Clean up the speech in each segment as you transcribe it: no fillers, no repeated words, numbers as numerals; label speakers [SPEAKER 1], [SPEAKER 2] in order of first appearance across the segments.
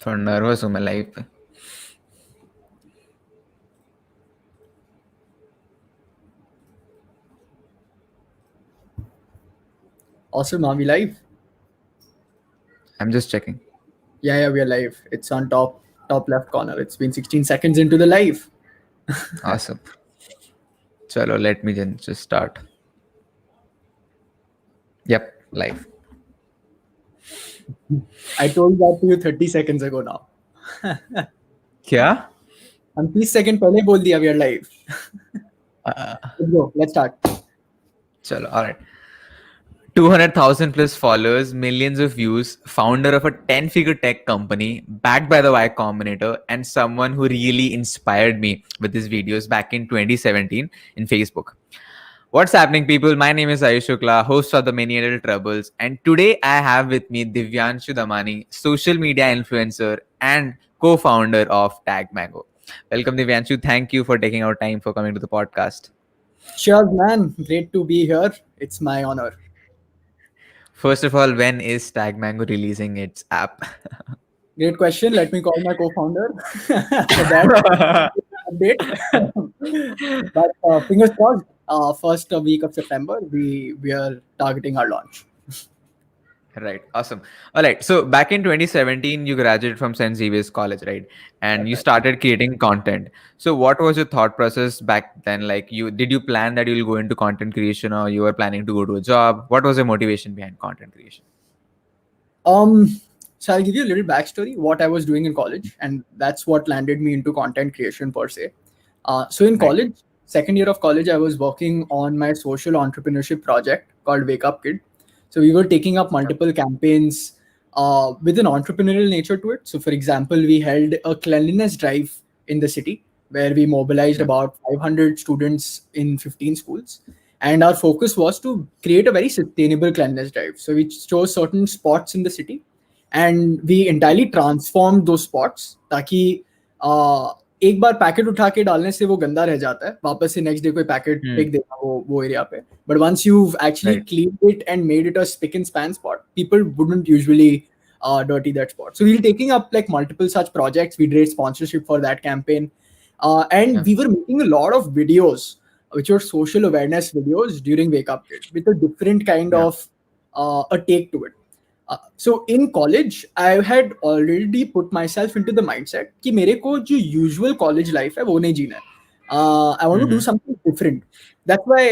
[SPEAKER 1] थोड़ा नर्वस हूँ मैं लाइव पे.
[SPEAKER 2] Awesome, are we live?
[SPEAKER 1] I'm just checking.
[SPEAKER 2] Yeah, we are live. It's on top left corner. It's been 16 seconds into the live.
[SPEAKER 1] Awesome. Chalo, let me then just start. Yep, live.
[SPEAKER 2] I told that to you 30 seconds ago now.
[SPEAKER 1] क्या?
[SPEAKER 2] हम 30 second पहले बोल दिया we are live. Let's go. Let's start.
[SPEAKER 1] Chalo, all right. 200,000 plus followers, millions of views, founder of a 10-figure tech company, backed by the Y Combinator, and someone who really inspired me with his videos back in 2017 in Facebook. What's happening, people? My name is Ayush Shukla, host of the Many Little Troubles, and today I have with me Divyanshu Damani, social media influencer and co-founder of Tagmango. Welcome, Divyanshu. Thank you for taking our time for coming to the podcast.
[SPEAKER 2] Cheers, man. Great to be here. It's my honor.
[SPEAKER 1] First of all, when is Tagmango releasing its app?
[SPEAKER 2] Great question. Let me call my co-founder for that update. But fingers crossed. First week of September, we are targeting our launch.
[SPEAKER 1] Right. Awesome. All right. So back in 2017, you graduated from St. Xavier's College, right? And
[SPEAKER 2] That's
[SPEAKER 1] you
[SPEAKER 2] right.
[SPEAKER 1] started creating content. So what was your thought process back then? Like, did you plan that you'll go into content creation, or you were planning to go to a job? What was your motivation behind content creation?
[SPEAKER 2] Um, so I'll give you a little backstory what I was doing in college, and that's what landed me into content creation per se. So in
[SPEAKER 1] Right.
[SPEAKER 2] college, second year of college, I was working on my social entrepreneurship project called Wake Up Kid. So we were taking up
[SPEAKER 1] Yep.
[SPEAKER 2] multiple campaigns with an entrepreneurial nature to it. So for example, we held a cleanliness drive in the city where we mobilized
[SPEAKER 1] Yep.
[SPEAKER 2] about 500 students in 15 schools, and our focus was to create a very sustainable cleanliness drive. So we chose certain spots in the city and we entirely transformed those spots ताकि एक बार packet उठा के डालने से वो गंदा रह जाता है, वापस से नेक्स्ट डे कोई पैकेट
[SPEAKER 1] Hmm.
[SPEAKER 2] फेंक देगा वो एरिया पे. But once you actually
[SPEAKER 1] Right.
[SPEAKER 2] Clean it and made it a spick and span spot, people wouldn't usually dirty that spot. So we were taking up like multiple such projects. We did sponsorship for that campaign, and
[SPEAKER 1] Yeah.
[SPEAKER 2] we were making a lot of videos which were social awareness videos during Wake Up Kid with a different kind
[SPEAKER 1] Yeah.
[SPEAKER 2] of a take to it. So in college, I had already put myself into the mindset कि मेरे को जो usual college life है वो नहीं जीना है. I want to do
[SPEAKER 1] Mm-hmm.
[SPEAKER 2] something different. That's why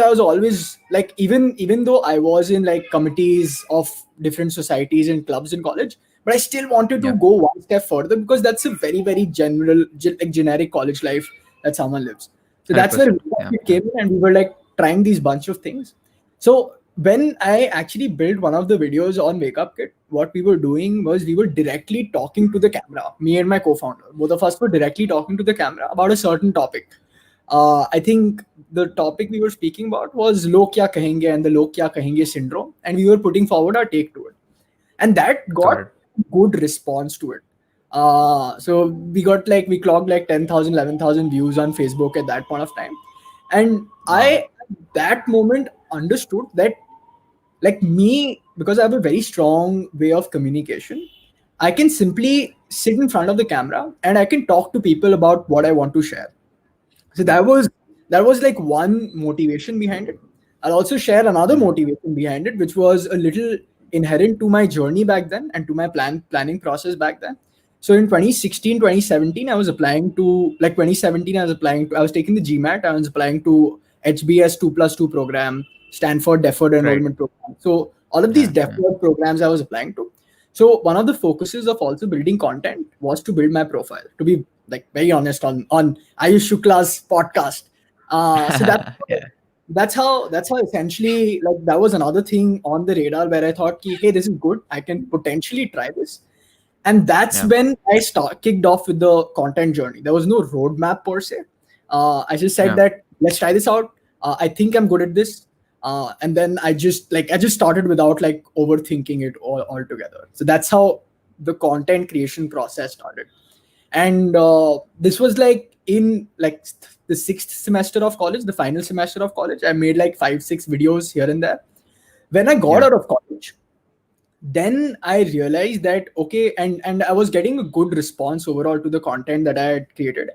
[SPEAKER 2] I was always like, even though I was in like committees of different societies and clubs in college, but I still wanted to
[SPEAKER 1] Yeah.
[SPEAKER 2] go one step further because that's a very very like generic college life that someone lives. So that's where
[SPEAKER 1] 100%. Yeah.
[SPEAKER 2] we
[SPEAKER 1] Yeah.
[SPEAKER 2] came in and we were like trying these bunch of things. So when I actually built one of the videos on Wake Up Kit, what we were doing was we were directly talking to the camera. Me and my co-founder, both of us were directly talking to the camera about a certain topic. I think the topic we were speaking about was "Log Kya Kahenge" and the "Log Kya Kahenge" syndrome, and we were putting forward our take to it, and that
[SPEAKER 1] Got
[SPEAKER 2] got
[SPEAKER 1] it.
[SPEAKER 2] good response to it. So we clocked like 10,000, 11,000 views on Facebook at that point of time, and
[SPEAKER 1] Wow.
[SPEAKER 2] I at that moment understood that, like me, because I have a very strong way of communication, I can simply sit in front of the camera and I can talk to people about what I want to share. So
[SPEAKER 1] Yeah.
[SPEAKER 2] that was like one motivation behind it. I'll also share another
[SPEAKER 1] Mm-hmm.
[SPEAKER 2] motivation behind it, which was a little inherent to my journey back then and to my planning process back then. So in 2016, 2017, I was applying to, like 2017, I was taking the GMAT, I was applying to HBS 2+2 program, Stanford deferred
[SPEAKER 1] Right.
[SPEAKER 2] enrollment program. So all of these
[SPEAKER 1] Yeah. Yeah.
[SPEAKER 2] deferred programs I was applying to. So one of the focuses of also building content was to build my profile, to be like very honest on Ayush Shukla's podcast. So
[SPEAKER 1] Yeah.
[SPEAKER 2] that's how essentially, like, that was another thing on the radar where I thought, ki, hey, this is good. I can potentially try this. And that's
[SPEAKER 1] Yeah.
[SPEAKER 2] when I kicked off with the content journey. There was no roadmap per se. I just said
[SPEAKER 1] Yeah.
[SPEAKER 2] that let's try this out. I think I'm good at this. And then I just started without like overthinking it altogether. So that's how the content creation process started. And this was like in like the sixth semester of college, the final semester of college. I made like 5 6 videos here and there. When I got
[SPEAKER 1] Yeah.
[SPEAKER 2] out of college, then I realized that okay, and I was getting a good response overall to the content that I had created.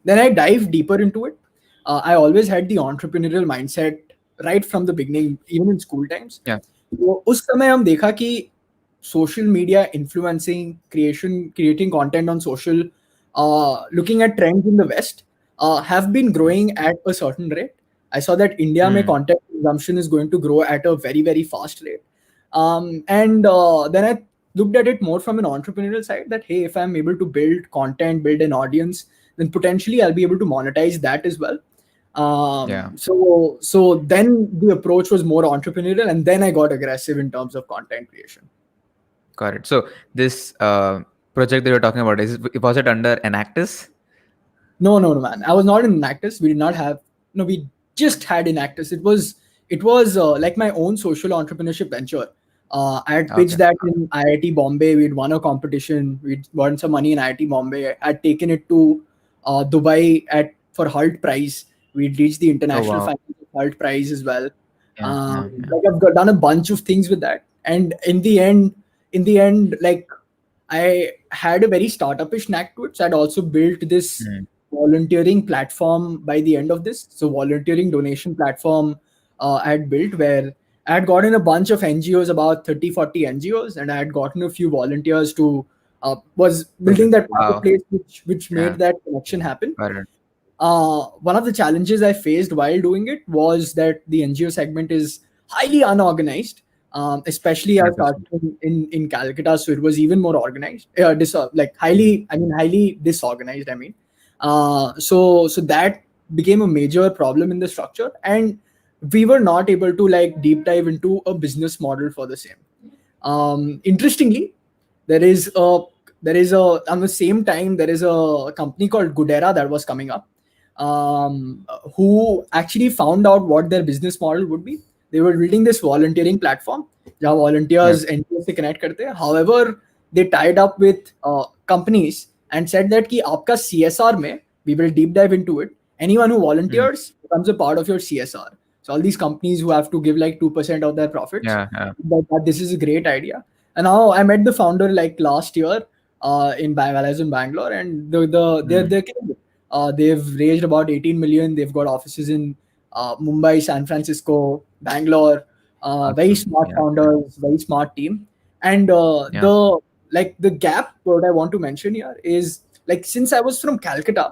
[SPEAKER 2] Then I dived deeper into it. I always had the entrepreneurial mindset right from the beginning, even in school times.
[SPEAKER 1] Yeah.
[SPEAKER 2] तो उस समय हम देखा कि social media influencing creating content on social, looking at trends in the West, have been growing at a certain rate. I saw that India mein
[SPEAKER 1] Hmm.
[SPEAKER 2] content consumption is going to grow at a very very fast rate. And then I looked at it more from an entrepreneurial side, that hey, if I'm able to build content, build an audience, then potentially I'll be able to monetize that as well.
[SPEAKER 1] Yeah.
[SPEAKER 2] So then the approach was more entrepreneurial, and then I got aggressive in terms of content creation.
[SPEAKER 1] Got it. So this project that you're talking about, was it under Enactus?
[SPEAKER 2] No, man. I was not in Enactus. We did not have. No, we just had Enactus. It was like my own social entrepreneurship venture. I had pitched
[SPEAKER 1] Okay.
[SPEAKER 2] that in IIT Bombay. We'd won a competition. We'd won some money in IIT Bombay. I'd taken it to Dubai at for Hult Prize. We'd reached the
[SPEAKER 1] Oh
[SPEAKER 2] international
[SPEAKER 1] wow.
[SPEAKER 2] final of Hult Prize as well.
[SPEAKER 1] Yeah.
[SPEAKER 2] Like done a bunch of things with that, and in the end, like I had a very startupish knack to it. So I'd also built this
[SPEAKER 1] Hmm.
[SPEAKER 2] volunteering platform by the end of this. So volunteering donation platform I had built, where I had gotten a bunch of NGOs, about 30, 40 NGOs, and I had gotten a few volunteers to was building that
[SPEAKER 1] Wow.
[SPEAKER 2] marketplace, which made
[SPEAKER 1] Yeah.
[SPEAKER 2] that connection happen.
[SPEAKER 1] Got it.
[SPEAKER 2] One of the challenges I faced while doing it was that the NGO segment is highly unorganized. Especially I started
[SPEAKER 1] 100%.
[SPEAKER 2] in Calcutta, so it was even more organized. Like highly disorganized. I mean, so that became a major problem in the structure, and we were not able to like deep dive into a business model for the same. Interestingly, there is a on the same time there is a company called Goodera that was coming up, who actually found out what their business model would be. They were building this volunteering platform जहाँ
[SPEAKER 1] Yeah.
[SPEAKER 2] volunteers NGO से connect करते हैं. However, they tied up with companies and said that कि आपका CSR में, we will deep dive into it. Anyone who
[SPEAKER 1] Hmm.
[SPEAKER 2] volunteers becomes a part of your CSR. So all these companies who have to give like 2% of their profits,
[SPEAKER 1] Yeah. Yeah.
[SPEAKER 2] that this is a great idea. And now I met the founder like last year while I was in Bangalore, and
[SPEAKER 1] Hmm.
[SPEAKER 2] they're killing it. They've raised about 18 million. They've got offices in Mumbai, San Francisco, Bangalore. Very
[SPEAKER 1] Awesome.
[SPEAKER 2] smart
[SPEAKER 1] Yeah.
[SPEAKER 2] founders, very smart team. And
[SPEAKER 1] Yeah.
[SPEAKER 2] the gap what I want to mention here is, like, since I was from Calcutta,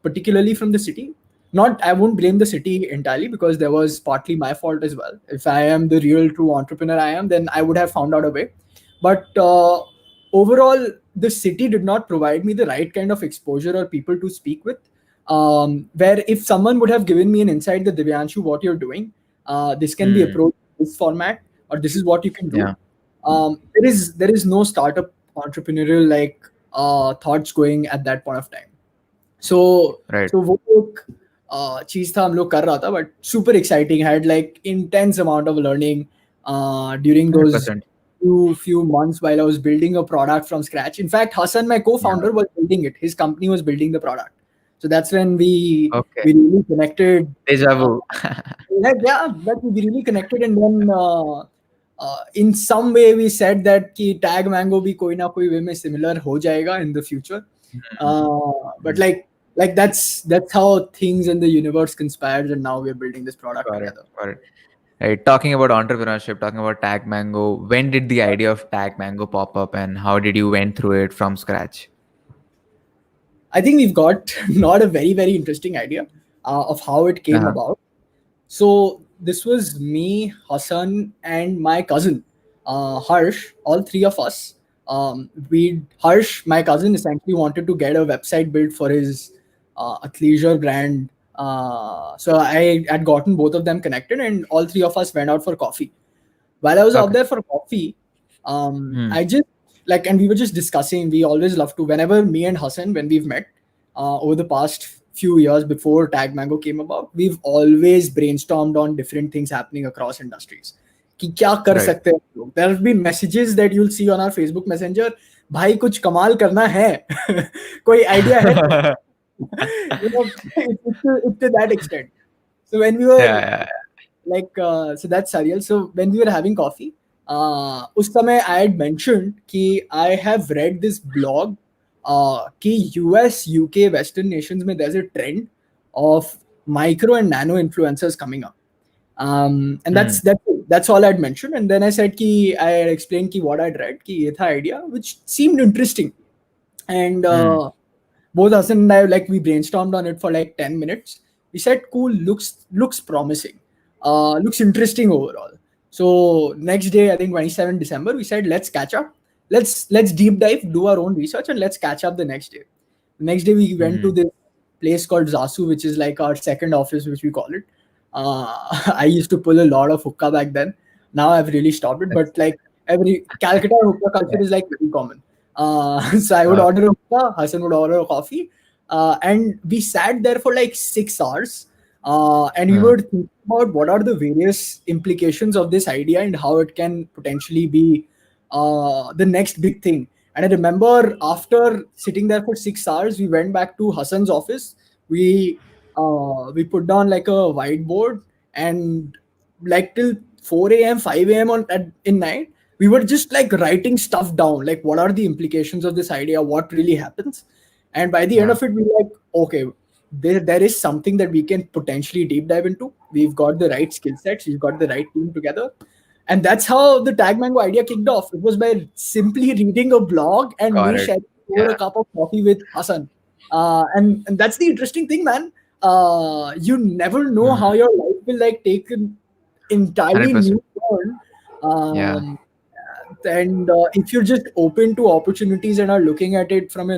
[SPEAKER 2] particularly from the city, not I won't blame the city entirely, because there was partly my fault as well. If I am the real true entrepreneur I am, then I would have found out a way. But overall, the city did not provide me the right kind of exposure or people to speak with. Where if someone would have given me an insight that Divyanshu, what you're doing, this can be
[SPEAKER 1] Hmm.
[SPEAKER 2] approached in this format, or this is what you can do.
[SPEAKER 1] Yeah.
[SPEAKER 2] There is no startup entrepreneurial like thoughts going at that point of time. So
[SPEAKER 1] Right.
[SPEAKER 2] so वो एक चीज था हम लोग कर रहा था, but super exciting, had like intense amount of learning during those
[SPEAKER 1] 100%.
[SPEAKER 2] few months while I was building a product from scratch. In fact, Hassan, my
[SPEAKER 1] Yeah.
[SPEAKER 2] co-founder, was building it. His company was building the product. So that's when we
[SPEAKER 1] Okay.
[SPEAKER 2] we really connected.
[SPEAKER 1] Deja
[SPEAKER 2] Uh,
[SPEAKER 1] vu.
[SPEAKER 2] like yeah, but we really connected, and then in some way we said that कि tag mango भी कोई ना कोई way में similar हो जाएगा in the future. But like that's how things in the universe conspired, and now we're building this product
[SPEAKER 1] Got it.
[SPEAKER 2] together.
[SPEAKER 1] Got it. Right. Talking about entrepreneurship, talking about Tagmango, when did the idea of Tagmango pop up and how did you went through it from scratch?
[SPEAKER 2] I think we've got not a very very interesting idea of how it came
[SPEAKER 1] Uh-huh.
[SPEAKER 2] about. So this was me, Hassan, and my cousin, Harsh. All three of us. Harsh, my cousin, essentially wanted to get a website built for his athleisure brand. So I had gotten both of them connected, and all three of us went out for coffee. While I was out
[SPEAKER 1] Okay.
[SPEAKER 2] there for coffee,
[SPEAKER 1] Hmm.
[SPEAKER 2] I just like, and we were just discussing. We always love to, whenever me and Hassan, when we've met over the past few years before Tag Mango came about, we've always brainstormed on different things happening across industries. कि क्या कर
[SPEAKER 1] Right.
[SPEAKER 2] सकते हैं हम लोग. There have been messages that you'll see on our Facebook Messenger. भाई कुछ कमाल करना है. कोई idea है? It's to that extent. So when we
[SPEAKER 1] Yeah,
[SPEAKER 2] were
[SPEAKER 1] yeah,
[SPEAKER 2] like so that's surreal. So when we were having coffee, उस समय I had mentioned कि I have read this blog कि US, UK, Western nations में there's a trend of micro and nano influencers coming up. And that's all I'd mentioned. And then I said कि I had explained कि what I'd read कि ये था idea which seemed interesting. And both Hassan and I, like, we brainstormed on it for like 10 minutes. We said, cool, looks promising, looks interesting overall. So next day, I think 27 December, we said, let's catch up. Let's deep dive, do our own research, and let's catch up the next day. The next day, we went to this place called Zasu, which is like our second office, which we call it. I used to pull a lot of hookah back then. Now I've really stopped it, but like every Calcutta hookah culture is like very common. So I would order a hookah, Hassan would order a coffee, and we sat there for like 6 hours, and we were thinking about what are the various implications of this idea and how it can potentially be the next big thing. And I remember after sitting there for 6 hours, we went back to Hassan's office. We put down like a whiteboard, and like till 4 a.m., 5 a.m. in night, we were just like writing stuff down, like what are the implications of this idea, what really happens. And by the end of it, we were like, okay, there is something that we can potentially deep dive into. We've got the right skill sets, we've got the right team together. And that's how the Tagmango idea kicked off. It was by simply reading a blog and me sharing over a cup of coffee with Hassan. And that's the interesting thing, man. You never know how your life will like take an entirely
[SPEAKER 1] 100%.
[SPEAKER 2] new turn. And if you're just open to opportunities and are looking at it from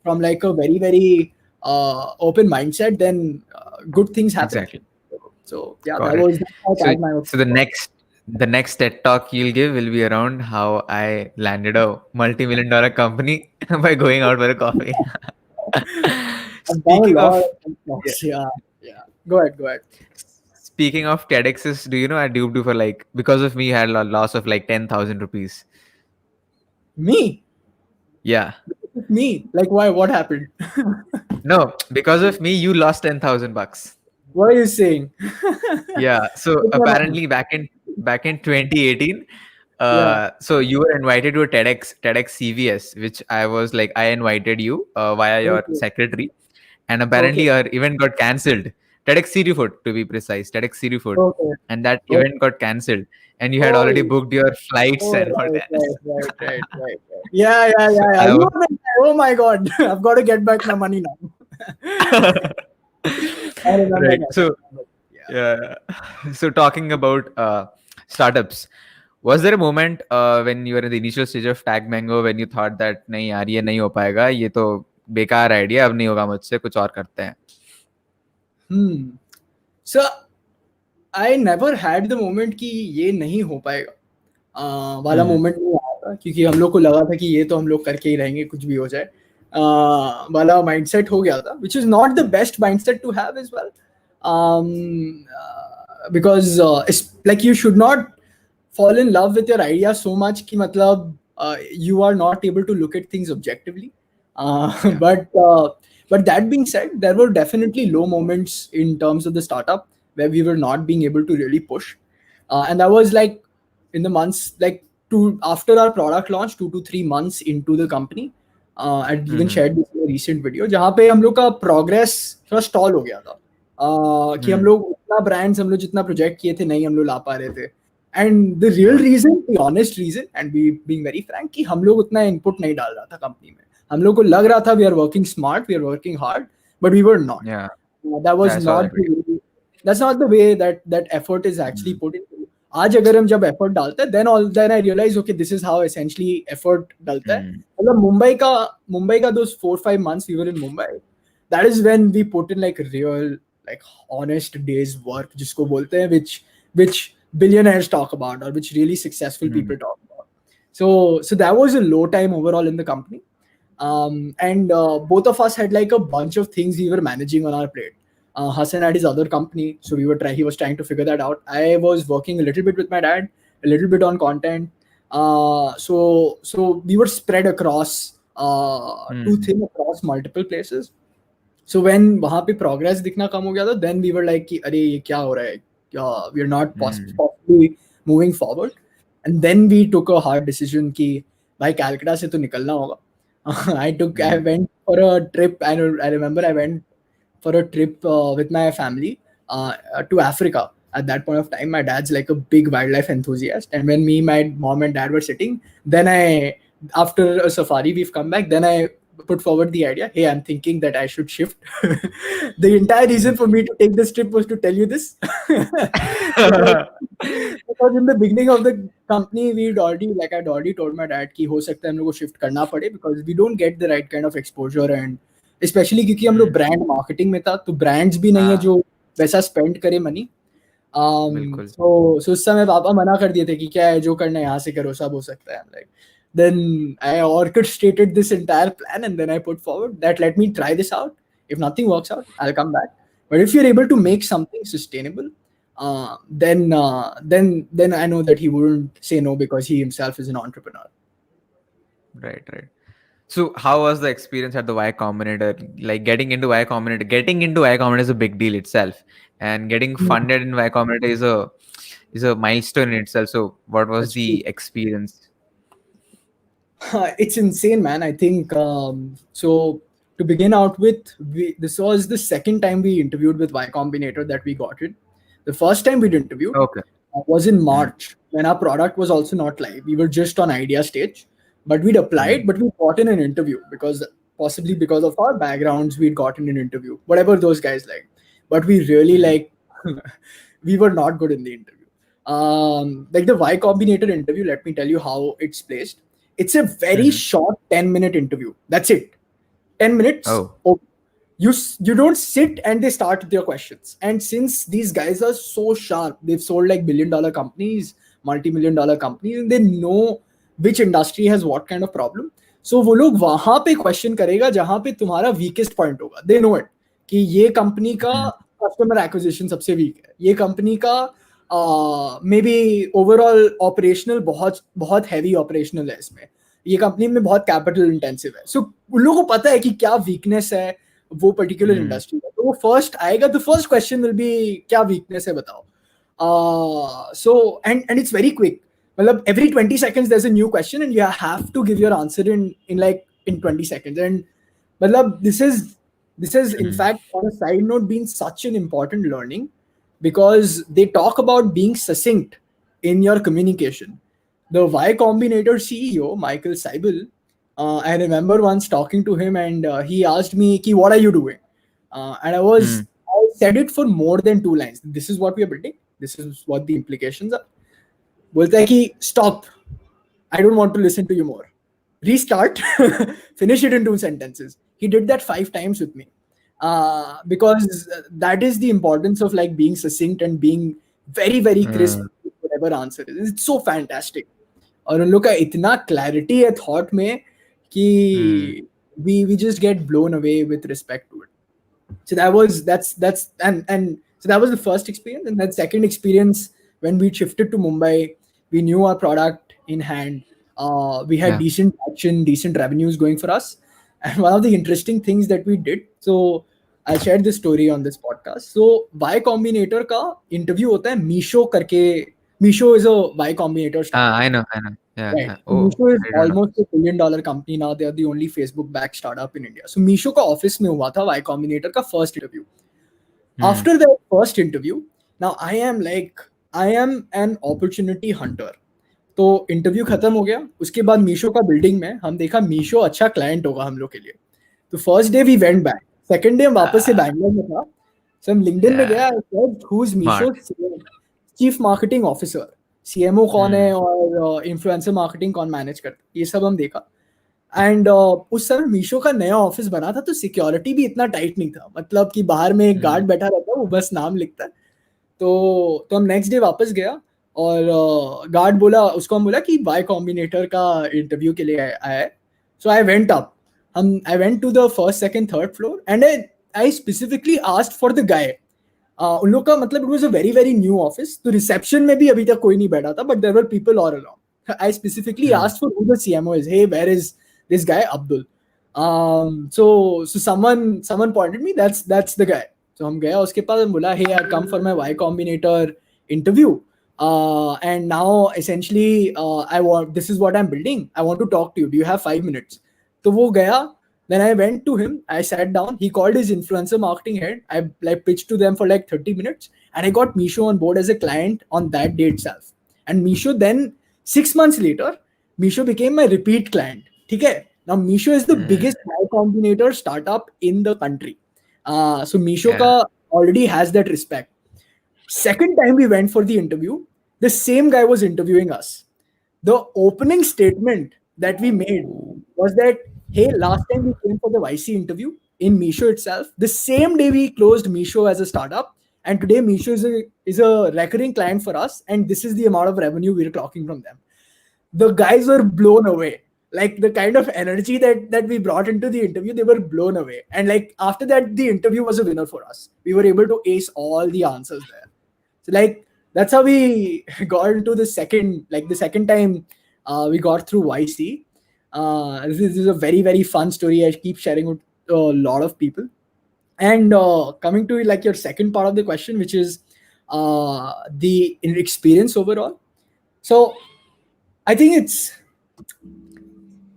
[SPEAKER 2] like a very, very open mindset, then good things happen.
[SPEAKER 1] Exactly.
[SPEAKER 2] So yeah,
[SPEAKER 1] Got
[SPEAKER 2] that
[SPEAKER 1] it.
[SPEAKER 2] was my
[SPEAKER 1] So the next TED talk you'll give will be around how I landed a multi-million-dollar company by going out for a coffee.
[SPEAKER 2] I've done a
[SPEAKER 1] Speaking
[SPEAKER 2] lot
[SPEAKER 1] of
[SPEAKER 2] of talks. Yeah. Go ahead.
[SPEAKER 1] speaking of TEDx's, do you know I duped you for like, because of me, I had a loss of like 10,000 rupees.
[SPEAKER 2] Me?
[SPEAKER 1] Yeah.
[SPEAKER 2] Me? Like why? What happened?
[SPEAKER 1] No, because of me, you lost 10,000 bucks.
[SPEAKER 2] What are you saying?
[SPEAKER 1] Yeah. So apparently back in 2018,
[SPEAKER 2] Yeah.
[SPEAKER 1] so you were invited to a TEDx CVS, which I was like, I invited you via your
[SPEAKER 2] Okay.
[SPEAKER 1] secretary, and apparently
[SPEAKER 2] Okay.
[SPEAKER 1] your event got cancelled. TEDx Sirifoot, to be precise, TEDx Sirifoot,
[SPEAKER 2] Okay.
[SPEAKER 1] and that
[SPEAKER 2] Okay.
[SPEAKER 1] event got cancelled, and you had already
[SPEAKER 2] Oh,
[SPEAKER 1] booked your flights
[SPEAKER 2] oh,
[SPEAKER 1] and all
[SPEAKER 2] right.
[SPEAKER 1] that.
[SPEAKER 2] Yeah.
[SPEAKER 1] So I
[SPEAKER 2] You
[SPEAKER 1] was
[SPEAKER 2] were the guy. Oh my God. I've got to get back my money now. I remember
[SPEAKER 1] right.
[SPEAKER 2] that.
[SPEAKER 1] So
[SPEAKER 2] Yeah.
[SPEAKER 1] yeah. So talking about startups, was there a moment when you were in the initial stage of Tagmango when you thought that नहीं यार ये नहीं हो पाएगा, ये तो बेकार idea, अब नहीं होगा मुझसे, कुछ और करते हैं?
[SPEAKER 2] So I never had the moment कि ये नहीं हो पाएगा वाला मोमेंट नहीं आया था, क्योंकि हम लोग को लगा था कि ये तो हम लोग करके ही रहेंगे कुछ भी हो जाए वाला माइंडसेट हो गया था, which is not the best mindset to have as well, because it's like you should not fall in love with your idea so much कि मतलब you are not able to look at things objectively. But that being said, there were definitely low moments in terms of the startup where we were not being able to really push, and that was like in the months like after our product launch, 2 to 3 months into the company. I'd even shared this in a recent video जहाँ पे हम लोग का progress थोड़ा stall हो गया था कि हम लोग उतना brands हम लोग जितना project किए थे नहीं हम लोग ला पा रहे थे. And the real reason, the honest reason, and being very frank, कि हम लोग उतना input नहीं डाल रहा था कंपनी में. हम लोग को लग रहा था we are working smart, we are working hard, but we were not.
[SPEAKER 1] Yeah.
[SPEAKER 2] That was
[SPEAKER 1] I saw
[SPEAKER 2] not
[SPEAKER 1] that video.
[SPEAKER 2] that's not the way that effort is actually put into. आज अगर हम जब effort डालते हैं, then I realize, okay, this is how essentially effort डालता है. मतलब मुंबई का those 4-5 months we were in Mumbai, that is when we put in like real, like honest days work, जिसको बोलते हैं, which billionaires talk about, or which really successful people talk about. So that was a low time overall in the company. And both of us had like a bunch of things we were managing on our plate. Hassan had his other company, so he was trying to figure that out. I was working a little bit with my dad, a little bit on content. So we were spread across too thin across multiple places. So when वहाँ पे progress दिखना कम हो गया था, then we were like कि अरे ये क्या हो रहा है? We are not possibly moving forward. and then we took a hard decision कि भाई Calcutta से तो निकलना होगा. I went for a trip. I remember I went for a trip with my family to Africa. At that point of time, my dad's like a big wildlife enthusiast, and when me, my mom, and dad were sitting, then after a safari, we've come back. Then I put forward the idea. Hey, I'm thinking that I should shift. The entire reason for me to take this trip was to tell you this, because in the beginning of the company, I'd already told my dad कि हो सकता है हम लोग को shift करना पड़े because we don't get the right kind of exposure and specially क्योंकि हम लोग ब्रांड मार्केटिंग में था तो ब्रांड्स भी नहीं है जो वैसा स्पेंड करे मनी. सो उस समय पापा मना कर दिए थे कि क्या है जो करना है यहाँ से करो सब हो सकता है. Like then I orchestrated this entire plan and then I put forward that let me try this out. If nothing works out, I'll come back. But if you're able to make something sustainable, then I know that he wouldn't say no because he himself is an entrepreneur.
[SPEAKER 1] Right. So how was the experience at the Y Combinator? Like getting into Y Combinator is a big deal itself, and getting funded in Y Combinator is a milestone in itself. So what was the experience?
[SPEAKER 2] It's insane, man. I think so. To begin out with, this was the second time we interviewed with Y Combinator that we got it. The first time we'd interviewed was in March when our product was also not live. We were just on idea stage. But we'd applied, but we got in an interview possibly because of our backgrounds, we'd gotten an interview, whatever those guys like. But we really we were not good in the interview. Like the Y Combinator interview, let me tell you how it's placed. It's a very short 10-minute interview. That's it. 10 minutes. Oh. You don't sit and they start with your questions. And since these guys are so sharp, they've sold like billion-dollar companies, multi-million-dollar companies, and they know which industry has what kind of problem. So वो लोग वहां पे question करेगा जहां पे तुम्हारा weakest point होगा. They know it कि ये कंपनी का कस्टमर एक्विजिशन सबसे वीक है, ये कंपनी का मे बी ओवरऑल ऑपरेशनल बहुत हैवी ऑपरेशनल है, इसमें ये कंपनी में बहुत कैपिटल इंटेंसिव है. सो उन लोगों को पता है कि क्या वीकनेस है वो पर्टिकुलर इंडस्ट्री में. तो वो फर्स्ट आएगा, the first question will be क्या वीकनेस है बताओ. So and it's very quick. Every 20 seconds there's a new question and you have to give your answer in 20 seconds. And this is in fact, on a side note, been such an important learning because they talk about being succinct in your communication. The Y Combinator CEO Michael Seibel, I remember once talking to him and he asked me ki, what are you doing, and I said it for more than 2 lines. This is what we are building, this is what the implications are. बोलता है कि stop, I don't want to listen to you more, restart, finish it in 2 sentences. He did that 5 times with me because that is the importance of like being succinct and being very very crisp with whatever answer is. It's so fantastic. और उन लोग का इतना clarity है thought में कि we just get blown away with respect to it. So that was the first experience. And then second experience, when we shifted to Mumbai, we knew our product in hand. We had decent action, decent revenues going for us. And one of the interesting things that we did, so I'll share this story on this podcast. So Y Combinator का interview होता है Meesho करके. Meesho is a Y Combinator startup.
[SPEAKER 1] I know. Yeah.
[SPEAKER 2] Right. Meesho is almost $1 billion company now. They are the only Facebook-backed startup in India. So Meesho का office में हुआ था Y Combinator का first interview. After that first interview, now I am an opportunity hunter. तो interview खत्म हो गया, उसके बाद मीशो का बिल्डिंग में हम देखा मीशो अच्छा क्लाइंट होगा हम लोग के लिए. तो first day we went back, second day हम वापस से बैंगलोर में था. सो हम लिंक्डइन में गया, who is Meesho chief marketing officer, CMO कौन है और इन्फ्लुएंसर मार्केटिंग कौन मैनेज करता है, ये सब हम देखा. एंड उस समय मीशो का नया ऑफिस बना था तो सिक्योरिटी भी इतना टाइट नहीं था, मतलब कि बाहर में एक गार्ड बैठा रहता है, वो बस नाम लिखता है. तो हम नेक्स्ट डे वापस गया और गार्ड बोला, उसको हम बोला कि Y Combinator का इंटरव्यू के लिए आया है. So I went up, I went to the first, second, third floor and I specifically asked for the guy. उन लोग का मतलब it was a very very new office, तो रिसेप्शन में भी अभी तक कोई नहीं बैठा था, but there were people all around. I specifically asked for who the CMO is. Hey, where is this guy Abdul? So someone pointed me, that's the guy. So हम गया उसके पास, बोला hey यार come for my Y Combinator interview. and now essentially this is what I'm building. I want to talk to you. Do you have 5 minutes? So wo gaya. Then I went to him. I sat down. He called his influencer marketing head. I like pitched to them for like 30 minutes, and I got Misho on board as a client on that day itself. And Misho then 6 months later, Misho became my repeat client. Okay. Now Misho is the
[SPEAKER 1] Hmm.
[SPEAKER 2] biggest Y Combinator startup in the country. So Misho
[SPEAKER 1] Yeah.
[SPEAKER 2] ka already has that respect. Second time we went for the interview, the same guy was interviewing us. The opening statement that we made was that, hey, last time we came for the YC interview in Misho itself, the same day we closed Misho as a startup, and today Misho is a recurring client for us, and this is the amount of revenue we're clocking from them. The guys were blown away. Like the kind of energy that we brought into the interview, they were blown away. And like after that, the interview was a winner for us. We were able to ace all the answers there. So like that's how we got into the second time we got through YC. This is a very very fun story. I keep sharing with a lot of people. And coming to like your second part of the question, which is the experience overall. So I think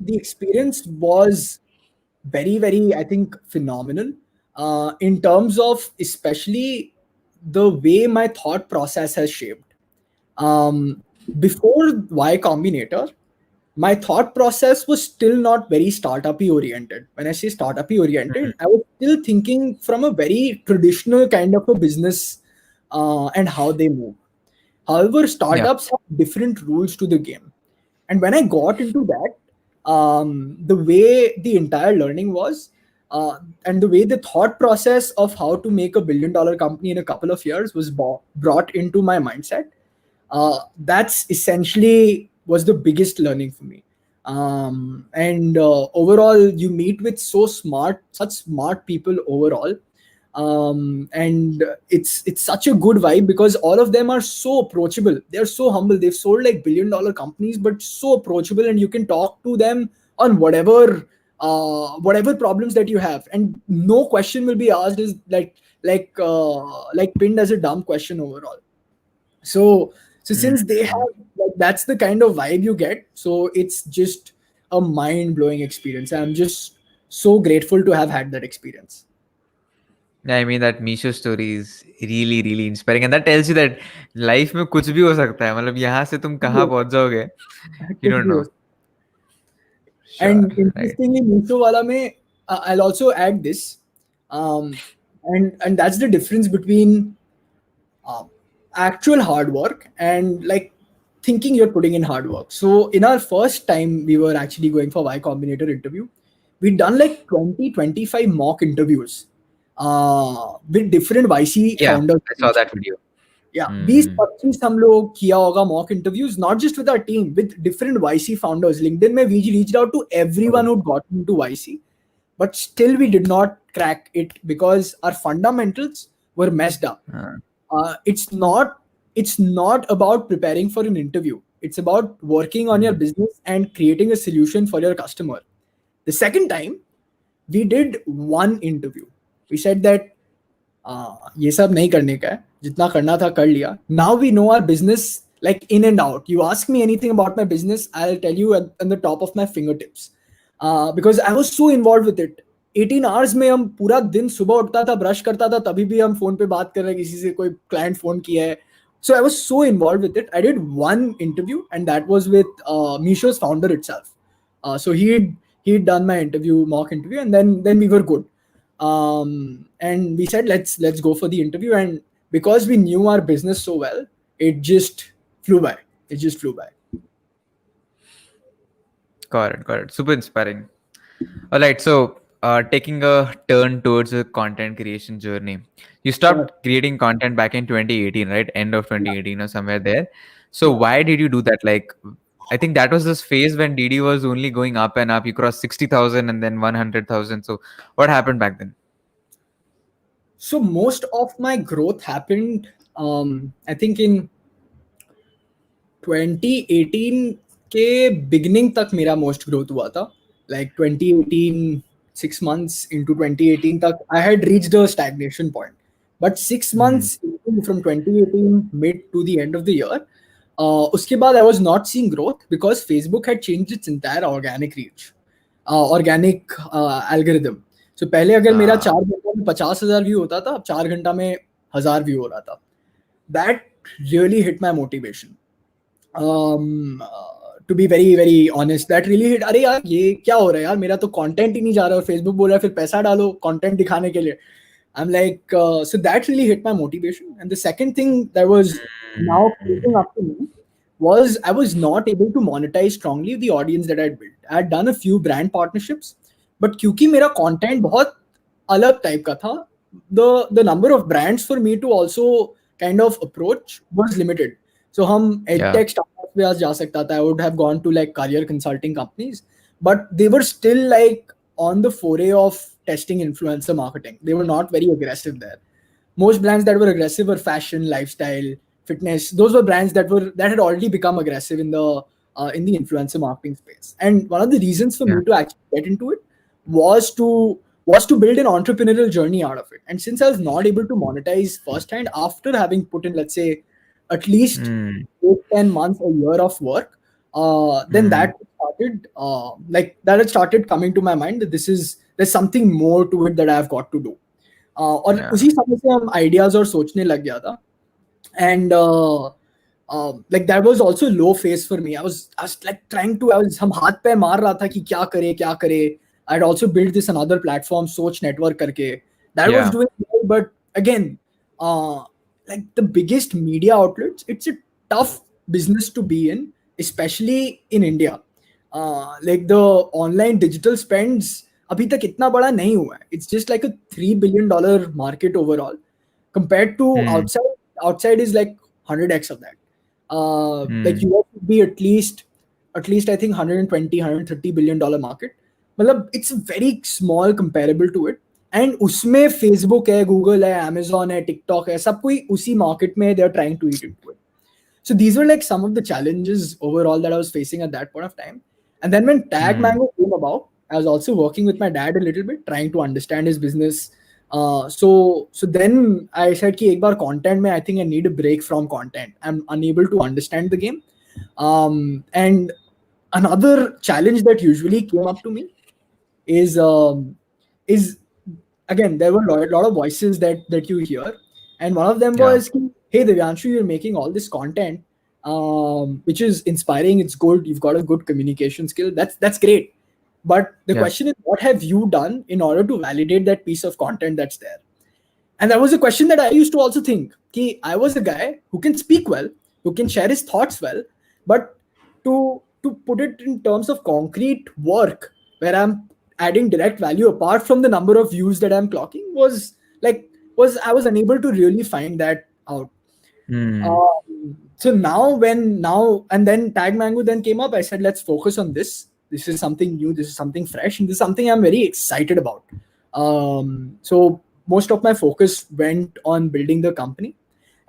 [SPEAKER 2] the experience was very very, I think, phenomenal in terms of especially the way my thought process has shaped. um, Before Y Combinator, my thought process was still not very startup-y oriented. When I say startup-y oriented, I was still thinking from a very traditional kind of a business and how they move. However,
[SPEAKER 1] Yeah.
[SPEAKER 2] startups have different rules to the game. And when I got into that, the way the entire learning was, and the way the thought process of how to make a $1 billion company in a couple of years was brought into my mindset, that's essentially was the biggest learning for me. And overall, you meet with such smart people overall. And it's such a good vibe because all of them are so approachable. They're so humble. They've sold like $1 billion companies, but so approachable, and you can talk to them on whatever problems that you have, and no question will be asked is like pinned as a dumb question overall. So since they
[SPEAKER 1] Mm.
[SPEAKER 2] have, like, that's the kind of vibe you get. So it's just a mind-blowing experience. I'm just so grateful to have had that experience.
[SPEAKER 1] Yeah, I mean that Misho story is really really inspiring, and that tells you that life में कुछ भी हो सकता है. मतलब यहाँ से तुम कहाँ
[SPEAKER 2] कुछ
[SPEAKER 1] पहुँच जाओगे, you don't
[SPEAKER 2] भी
[SPEAKER 1] know.
[SPEAKER 2] हो.
[SPEAKER 1] Sure,
[SPEAKER 2] And
[SPEAKER 1] right.
[SPEAKER 2] interestingly, Misho wala mein, I'll also add this, and that's the difference between um, actual hard work and like thinking you're putting in hard work. So in our first time we were actually going for Y Combinator interview, we'd done like 20-25 mock interviews with different YC
[SPEAKER 1] Yeah,
[SPEAKER 2] founders.
[SPEAKER 1] I saw that video.
[SPEAKER 2] Yeah, 20
[SPEAKER 1] Hmm.
[SPEAKER 2] 25 हम लोग किया होगा mock interviews, not just with our team, with different YC founders. LinkedIn में we reached out to everyone who'd gotten into YC, but still we did not crack it because our fundamentals were messed up.
[SPEAKER 1] Uh,
[SPEAKER 2] It's not about preparing for an interview. It's about working on your
[SPEAKER 1] mhm.
[SPEAKER 2] business and creating a solution for your customer. The second time we did one interview. We said that ये सब नहीं करने का है, जितना करना था कर लिया. Now we know our business like in and out. You ask me anything about my business, I'll tell you at the top of my fingertips. Because I was so involved with it. 18 hours में हम पूरा दिन सुबह उठता था, brush करता था, तभी भी हम फोन पे बात कर रहे हैं, किसी से कोई क्लाइंट फोन किया है. So I was so involved with it. I did one interview, and that was with Misho's founder itself. So he'd done my interview, mock interview, and then we were good. And we said let's go for the interview, and because we knew our business so well, it just flew by. It just flew by.
[SPEAKER 1] Got it, got it. Super inspiring. All right, so taking a turn towards a content creation journey, you
[SPEAKER 2] Sure.
[SPEAKER 1] stopped creating content back in 2018, right? End of
[SPEAKER 2] Yeah,
[SPEAKER 1] 2018 or somewhere there. So
[SPEAKER 2] yeah.
[SPEAKER 1] why did you do that? Like, I think that was this phase when DD was only going up and up. You crossed 60,000 and then 100,000. So what happened back then?
[SPEAKER 2] So most of my growth happened, I think in 2018 के beginning तक मेरा most growth हुआ था. Like 2018, 6 months into 2018 तक, I had reached a stagnation point. But 6 months from 2018 mid to the end of the year, उसके बाद I was not seeing growth because Facebook had changed its entire organic reach, organic algorithm. So पहले अगर मेरा 4 घंटा में 50,000 view होता था, अब 4 घंटा में 1,000 व्यू हो रहा था. That really hit my motivation. To be very very honest, that really hit. अरे यार ये क्या हो रहा है यार, मेरा तो कंटेंट ही नहीं जा रहा और फेसबुक बोल रहा है फिर पैसा डालो कंटेंट दिखाने के लिए. I'm like, so that really hit my motivation. And the second thing that was now creeping up to me was I was not able to monetize strongly the audience that I'd built. I had done a few brand partnerships, but क्योंकि मेरा content बहुत अलग type का था, the number of brands for me to also kind of approach was limited. So हम edtech startups पे आज जा सकता था. I would have gone to like career consulting companies, but they were still like on the foray of testing influencer marketing. They were not very aggressive there. Most brands that were aggressive were fashion, lifestyle, fitness. Those were brands that had already become aggressive in the influencer marketing space. And one of the reasons for me to actually get into it was to build an entrepreneurial journey out of it. And since I was not able to monetize firsthand after having put in, let's say, at least 8-10 months, a year of work, then that had started coming to my mind that there's something more to it that I've got to do. और उसी समय से हम ideas और सोचने लग गया था. And like that was also low phase for me. I was like हम हाथ पे मार रहा था कि क्या करे. I'd also built this another platform, Soch Network करके. That was doing well, but again, like the biggest media outlets, it's a tough business to be in, especially in India. Like the online digital spends अभी तक इतना बड़ा नहीं हुआ है. It's just like a $3 billion market overall. Compared to outside is like 100x of that. Like US would be at least I think $120-130 billion market. मतलब it's very small comparable to it. And उसमें Facebook है, Google है, Amazon है, TikTok है, सब कोई उसी market में they are trying to eat into it. So these were like some of the challenges overall that I was facing at that point of time. And then when Tagmango came about, I was also working with my dad a little bit, trying to understand his business. So then I said कि एक बार content में I think I need a break from content. I'm unable to understand the game. And another challenge that usually came up to me is again, there were a lot of voices that you hear, and one of them was, hey Divyanshu, you're making all this content, which is inspiring, it's good, you've got a good communication skill, that's great, but the question is, what have you done in order to validate that piece of content that's there? And that was a question that I used to also think. I was a guy who can speak well, who can share his thoughts well, but to put it in terms of concrete work where I'm adding direct value apart from the number of views that I'm clocking was I was unable to really find that out. So now and then Tagmango then came up, I said, let's focus on this. This is something new, this is something fresh, and this is something I'm very excited about. So most of my focus went on building the company.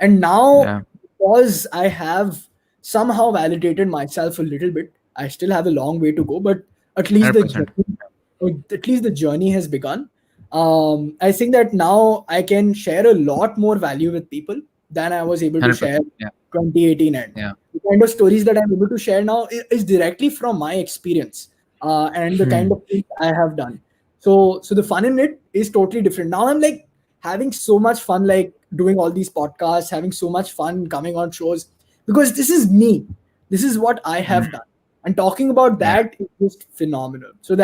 [SPEAKER 2] And now, because I have somehow validated myself a little bit, I still have a long way to go, but at least the journey has begun. I think that now I can share a lot more value with people than I was able to share 2018 end. The kind of stories that I'm able to share now is directly from my experience and the kind of things I have done. So the fun in it is totally different. Now I'm like having so much fun, like doing all these podcasts, having so much fun coming on shows, because this is me. This is what I have done. And talking about that is just phenomenal. So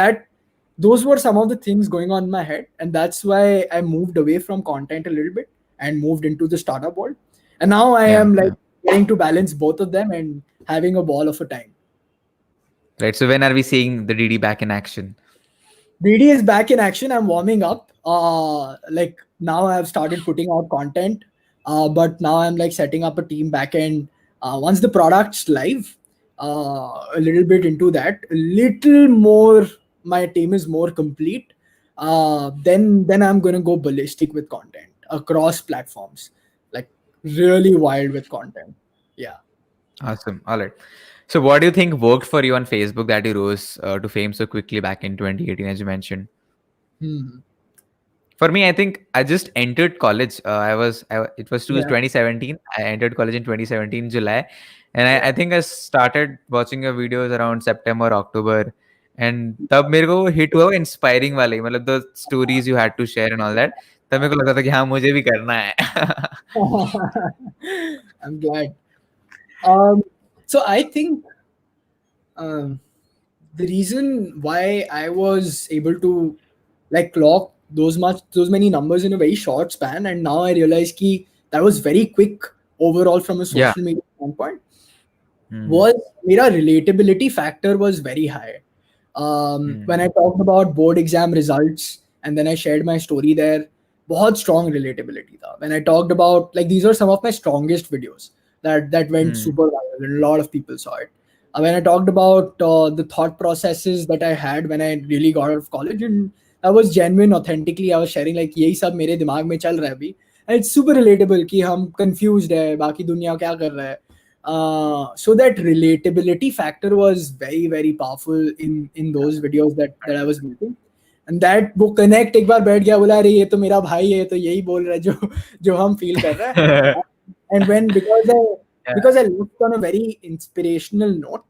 [SPEAKER 2] those were some of the things going on in my head. And that's why I moved away from content a little bit and moved into the startup world. And now I am like trying to balance both of them and having a ball of a time.
[SPEAKER 1] Right. So when are we seeing the DD back in action?
[SPEAKER 2] DD is back in action. I'm warming up. Like now I've started putting out content, but now I'm like setting up a team backend. Once the product's live, a little bit into that, a little more, my team is more complete. Then I'm gonna go ballistic with content across platforms, like really wild with content. Yeah.
[SPEAKER 1] Awesome. All right. So what do you think worked for you on Facebook that you rose to fame so quickly back in 2018, as you mentioned? For me, I think I just entered college. It was
[SPEAKER 2] Yeah,
[SPEAKER 1] 2017. I entered college in 2017 July, and I
[SPEAKER 2] yeah.
[SPEAKER 1] think I started watching your videos around September October, and तब मेरे को hit हुआ inspiring वाले मतलब the stories you had to share and all that. तब मेरे को लगा था कि हाँ मुझे भी करना है.
[SPEAKER 2] I'm glad. Um, so I think um, the reason why I was able to like clock those many numbers in a very short span, and now I realize ki that was very quick overall from a
[SPEAKER 1] Yeah.
[SPEAKER 2] social media standpoint,
[SPEAKER 1] Hmm.
[SPEAKER 2] was मेरा relatability factor was very high. When I
[SPEAKER 1] Hmm.
[SPEAKER 2] talked about board exam results and then I shared my story there, बहुत strong relatability था. When I talked about like these are some of my strongest videos that went
[SPEAKER 1] Hmm.
[SPEAKER 2] super viral and a lot of people saw it. When I talked about the thought processes that I had when I really got out of college, and I was genuine, authentically I was sharing like यही सब मेरे दिमाग में चल रहा है अभी, and it's super relatable कि हम confused है बाकी दुनिया क्या कर रहा है. So that relatability factor was very very powerful in those videos that I was making. And that वो connect एक बार बैठ गया बोला अरे ये तो मेरा भाई है तो यही बोल रहा है जो जो हम feel कर रहे हैं. And when
[SPEAKER 1] Yeah.
[SPEAKER 2] because I looked on a very inspirational note,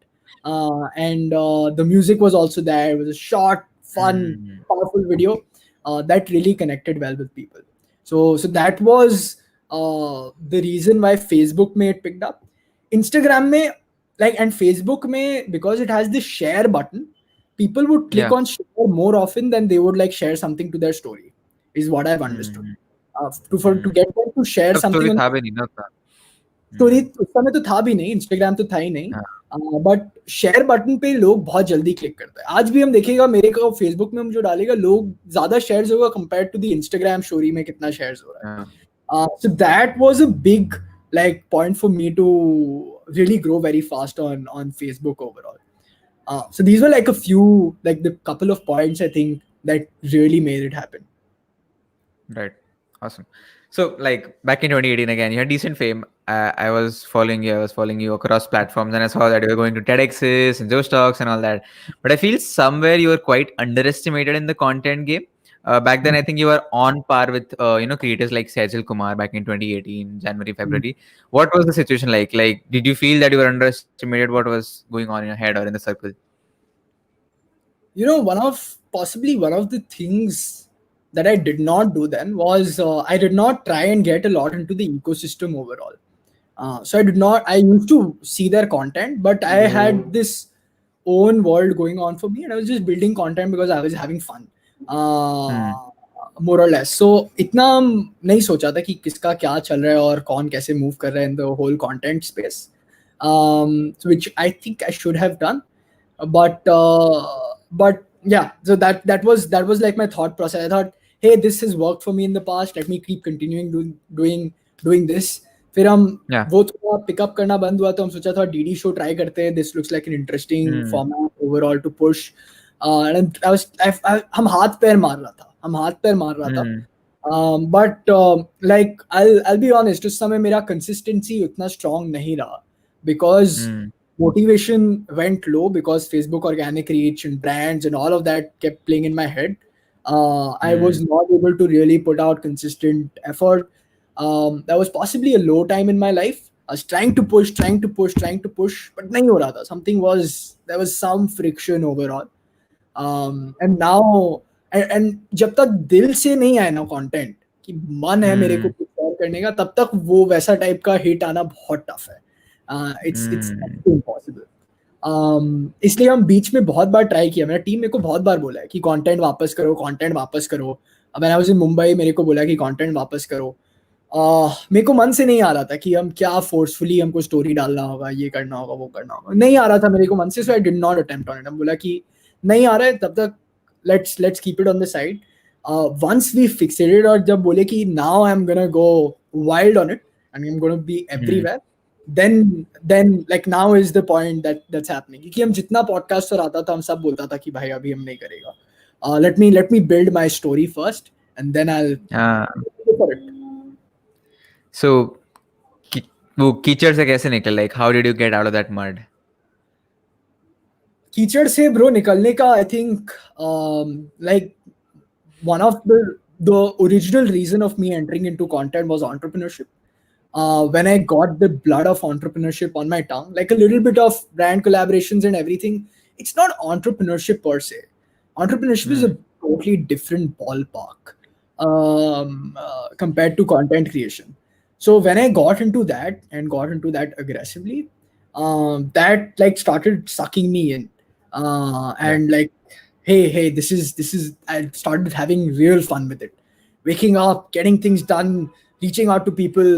[SPEAKER 2] and the music was also there. It was a short, fun,
[SPEAKER 1] Hmm.
[SPEAKER 2] powerful video that really connected well with people. So that was the reason why Facebook may it picked up. Instagram may like and Facebook may because it has this share button. People would click
[SPEAKER 1] Yeah.
[SPEAKER 2] on share more often than they would like share something to their story. Is what I've understood.
[SPEAKER 1] Hmm.
[SPEAKER 2] To
[SPEAKER 1] Hmm.
[SPEAKER 2] get them to share
[SPEAKER 1] तब
[SPEAKER 2] something
[SPEAKER 1] story
[SPEAKER 2] on
[SPEAKER 1] था भी नहीं ना उतना.
[SPEAKER 2] Story
[SPEAKER 1] Hmm.
[SPEAKER 2] उस समय तो था भी नहीं, इंस्टाग्राम तो था ही नहीं,
[SPEAKER 1] हाँ.
[SPEAKER 2] बट शेयर बटन पे लोग बहुत जल्दी क्लिक करते हैं. आज भी हम देखेगा मेरे को फेसबुक में हम जो डालेगा लोग ज्यादा शेयर्स होगा compare to the Instagram story में कितना शेयर्स हो रहा
[SPEAKER 1] हाँ.
[SPEAKER 2] है. So that was a big like point for me to really grow very fast on Facebook overall. So these were like a few like the couple of points I think that really made it happen.
[SPEAKER 1] Right. Awesome. So, like back in 2018, again, you had decent fame. I was following you. I was following you across platforms, and I saw that you were going to TEDx's and Joe Talks and all that. But I feel somewhere you were quite underestimated in the content game. Back then, I think you were on par with creators like Sejal Kumar back in 2018, January, February. What was the situation like? Like, did you feel that you were underestimated? What was going on in your head or in the circle?
[SPEAKER 2] You know, possibly one of the things that I did not do then was I did not try and get a lot into the ecosystem overall. So I did not. I used to see their content, but I had this own world going on for me, and I was just building content because I was having fun,
[SPEAKER 1] Hmm.
[SPEAKER 2] more or less. So इतना हम नहीं सोचा था कि किसका क्या चल रहा है और कौन कैसे move कर रहा है in the whole content space, which I think I should have done. But yeah, so that was like my thought process. I thought, hey, this has worked for me in the past, let me keep continuing doing this. फिर हम
[SPEAKER 1] Yeah.
[SPEAKER 2] वो थोड़ा pickup करना बंद हुआ तो हम सोचा था डीडी शो ट्राई करते हैं. This looks like an interesting
[SPEAKER 1] Hmm.
[SPEAKER 2] Format overall to push. हम हाथ पैर मार रहा था.
[SPEAKER 1] Hmm.
[SPEAKER 2] But like I'll be honest, उस समय मेरा consistency उतना strong नहीं रहा because
[SPEAKER 1] Hmm.
[SPEAKER 2] motivation went low because Facebook organic reach and brands and all of that kept playing in my head. I was
[SPEAKER 1] Hmm.
[SPEAKER 2] not able to really put out consistent effort. That was possibly a low time in my life. I was trying to push, but नहीं हो रहा था. There was some friction overall. And now and जब तक दिल से नहीं आए ना कंटेंट कि मन है मेरे को
[SPEAKER 1] Hmm.
[SPEAKER 2] कुछ और करने का, तब तक वो वैसा टाइप का हिट आना बहुत टफ है. It's
[SPEAKER 1] Hmm.
[SPEAKER 2] इम्पॉसिबल. इसलिए हम बीच में बहुत बार ट्राई किया. मेरा टीम मेरे को बहुत बार बोला है कि कंटेंट वापस करो. अब आई वाज इन मुंबई, मेरे को बोला कि कंटेंट वापस करो. मेरे को मन से नहीं आ रहा था कि हम क्या फोर्सफुली हमको स्टोरी डालना होगा, ये करना होगा, वो करना होगा. नहीं आ रहा था मेरे को मन से. So I did not attempt on it. हम बोला कि नहीं आ रहा है तब तक let's keep it on the side. Once we fixated it और जब बोले कि now I'm gonna go wild on it and I'm gonna be
[SPEAKER 1] Hmm.
[SPEAKER 2] everywhere, then like now is the point that's happening. क्योंकि हम जितना podcast और आता था हम सब बोलता था कि भाई अभी हम नहीं करेगा. Let me build my story first and then I'll
[SPEAKER 1] Ah.
[SPEAKER 2] go for it.
[SPEAKER 1] So, वो कीचड़ से कैसे निकल? Like, how did you get out of that mud?
[SPEAKER 2] कीचड़ से ब्रो निकलने का I think like one of the the original reason of me entering into content was entrepreneurship. When I got the blood of entrepreneurship on my tongue, like a little bit of brand collaborations and everything, it's not entrepreneurship per se. Entrepreneurship is
[SPEAKER 1] Hmm.
[SPEAKER 2] a totally different ballpark compared to content creation. So when I got into that and got into that aggressively, that like started sucking me in,
[SPEAKER 1] Yeah.
[SPEAKER 2] and like, hey, this is. I started having real fun with it, waking up, getting things done, reaching out to people,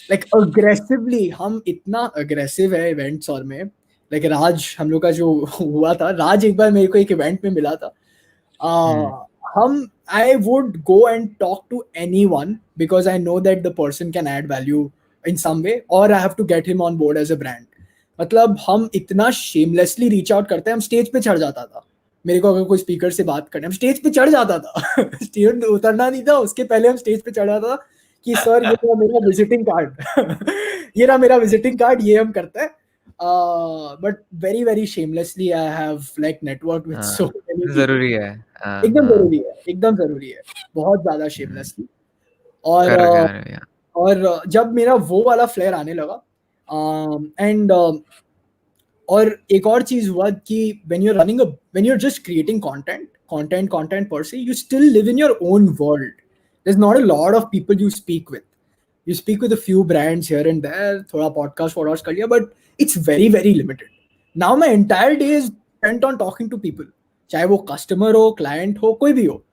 [SPEAKER 2] like aggressively. हम इतना aggressive है events और में, like राज हम लोग का जो हुआ था, राज एक बार मेरे को एक event में मिला था.
[SPEAKER 1] Hmm.
[SPEAKER 2] हम I would go and talk to anyone because I know that the person can add value in some way, or I have to get him on board as a brand. मतलब हम इतना shamelessly reach out करते हैं, हम stage पे चढ़ जाता था. मेरे को अगर कोई स्पीकर से बात करने, हम स्टेज पे चढ़ जाता था. स्टेज उतरना नहीं था, उसके पहले हम स्टेज पे चढ़ जाता था कि सर ये रहा मेरा विजिटिंग कार्ड. ये रहा मेरा विजिटिंग कार्ड, ये हम करते हैं. But very very shamelessly I have like networked with
[SPEAKER 1] हाँ,
[SPEAKER 2] so many people.
[SPEAKER 1] जरूरी है. हाँ,
[SPEAKER 2] एकदम
[SPEAKER 1] हाँ.
[SPEAKER 2] जरूरी है, एकदम जरूरी है, बहुत ज्यादा
[SPEAKER 1] Hmm.
[SPEAKER 2] shamelessly. और
[SPEAKER 1] Correct, correct, yeah.
[SPEAKER 2] जब मेरा वो वाला फ्लेयर आने लगा, एंड और एक और चीज हुआ कि when you're just creating content per se, you still live in your own world. There's not a lot of people you speak with. You speak with a few brands here and there, थोड़ा podcast vodcast कर लिया, but it's very very limited. Now my entire day is spent on talking to people, चाहे वो customer हो, client हो, कोई भी हो.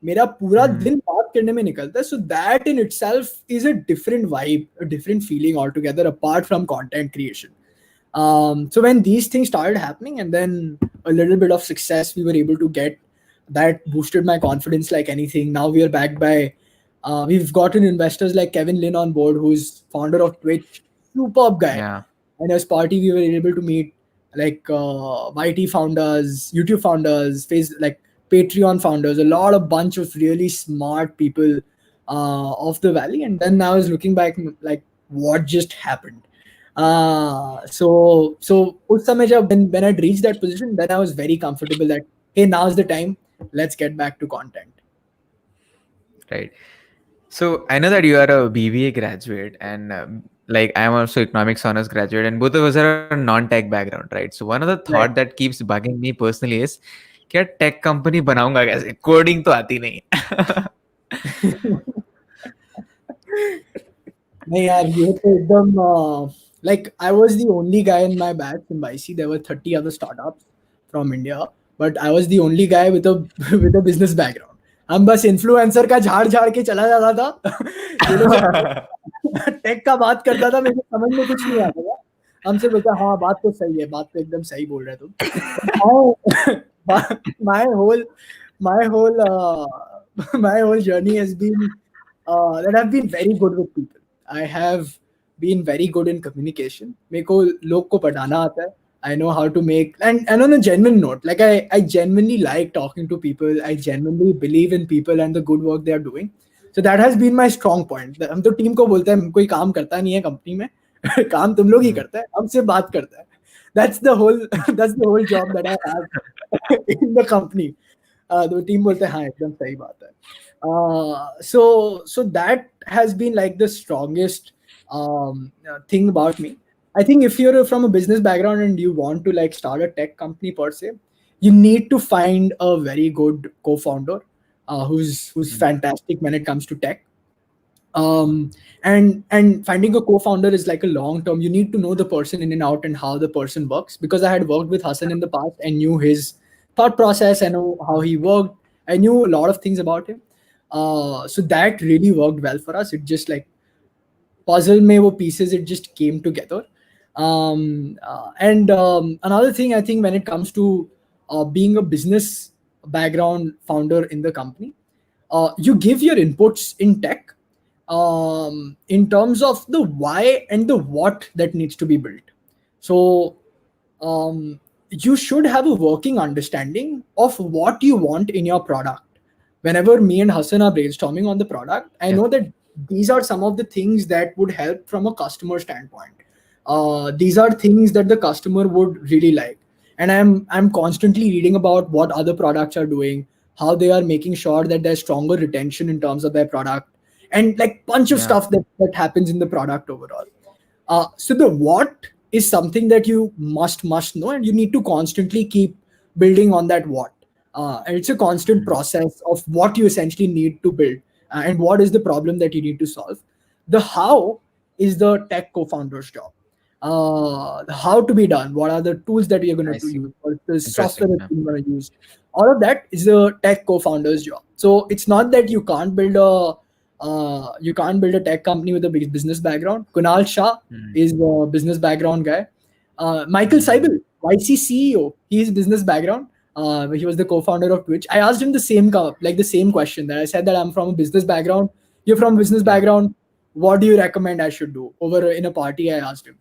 [SPEAKER 2] मेरा पूरा
[SPEAKER 1] Hmm.
[SPEAKER 2] दिन बात करने में निकलता है. So that in itself is a different vibe, a different feeling altogether apart from content creation. So when these things started happening, and then a little bit of success we were able to get, that boosted my confidence like anything. Now we are backed by, we've gotten investors like Kevin Lin on board, who's founder of Twitch, superb guy.
[SPEAKER 1] Yeah.
[SPEAKER 2] And as party, we were able to meet like YT founders, YouTube founders, like Patreon founders, a lot of bunch of really smart people of the valley. And then I was looking back like, what just happened? So उस समय जब when I'd reached that position, then I was very comfortable that hey, now's the time, let's get back to content.
[SPEAKER 1] Right. So I know that you are a BBA graduate, and like I'm also economics honors graduate, and both of us are a non-tech background, right? So one of the
[SPEAKER 2] Right.
[SPEAKER 1] thought that keeps bugging me personally is, क्या tech company बनाऊंगा कैसे? Coding तो आती नहीं.
[SPEAKER 2] नहीं यार, ये तो एकदम like I was the only guy in my batch in YC. There were 30 other startups from India, but I was the only guy with a with a business background. हम बस इन्फ्लुएंसर का झाड़ झाड़ के चला जाता था. ये लोग टेक का बात करता था, मेरे को समझ में कुछ नहीं आता था. हमसे बोलता हाँ बात तो सही है, बात तो एकदम सही बोल रहे तुम. my whole my whole my whole journey has been that I've been very good with people. I have been very good in communication. मेरे को लोग को पढ़ाना आता है. I know how to make, and on a genuine note, like I genuinely like talking to people. I genuinely believe in people and the good work they are doing. So that has been my strong point. हम तो team को बोलते हैं कोई काम करता नहीं है कंपनी में. काम तुम लोग ही करते हैं, हम सिर्फ बात करते हैं. That's the whole job that I have in the company. The team बोलते हैं हाँ एकदम सही बात है. So that has been like the strongest thing about me. I think if you're from a business background and you want to like start a tech company per se, you need to find a very good co-founder who's fantastic when it comes to tech. And finding a co-founder is like a long term. You need to know the person in and out and how the person works, because I had worked with Hassan in the past and knew his thought process. I know how he worked. I knew a lot of things about him. So that really worked well for us. It just like puzzle mein wo pieces, it just came together. And another thing I think when it comes to being a business background founder in the company, you give your inputs in tech in terms of the why and the what that needs to be built. So you should have a working understanding of what you want in your product. Whenever me and Hassan are brainstorming on the product, I know that these are some of the things that would help from a customer standpoint. These are things that the customer would really like, and I'm constantly reading about what other products are doing, how they are making sure that there's stronger retention in terms of their product, and like bunch of
[SPEAKER 1] Yeah.
[SPEAKER 2] stuff that happens in the product overall. So the what is something that you must know, and you need to constantly keep building on that what. And it's a constant
[SPEAKER 1] Mm.
[SPEAKER 2] process of what you essentially need to build, and what is the problem that you need to solve. The how is the tech co-founder's job. How to be done, what are the tools that you're going
[SPEAKER 1] I
[SPEAKER 2] to
[SPEAKER 1] see.
[SPEAKER 2] use, what the software
[SPEAKER 1] Interesting.
[SPEAKER 2] that
[SPEAKER 1] Yeah.
[SPEAKER 2] you're going to use. All of that is the tech co-founder's job. So it's not that you can't build a tech company with a big business background. Kunal Shah
[SPEAKER 1] Mm.
[SPEAKER 2] is a business background guy. Michael
[SPEAKER 1] Mm.
[SPEAKER 2] Seibel, YC CEO, he's business background. He was the co-founder of Twitch. I asked him the same question, that I said that I'm from a business background. You're from a business
[SPEAKER 1] Yeah.
[SPEAKER 2] background. What do you recommend I should do? Over in a party, I asked him.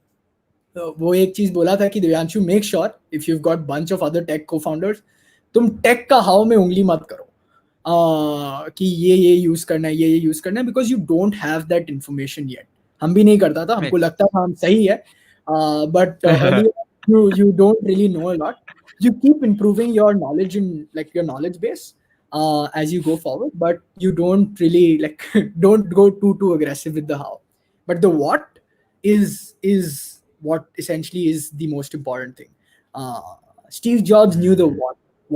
[SPEAKER 2] तो वो एक चीज बोला था कि Devanshu, make sure if you got bunch of other tech cofounders, तुम tech का how में उंगली मत करो कि ये यूज करना है, ये यूज करना है, because you don't have that information yet. हम भी नहीं करता था, हमको
[SPEAKER 1] Makes
[SPEAKER 2] लगता था हम सही है, but early you don't really know a lot. You keep improving your knowledge in like your knowledge base as you go forward, but you don't really like don't go too aggressive with the how. But the what is what essentially is the most important thing. Steve Jobs knew the
[SPEAKER 1] Mm.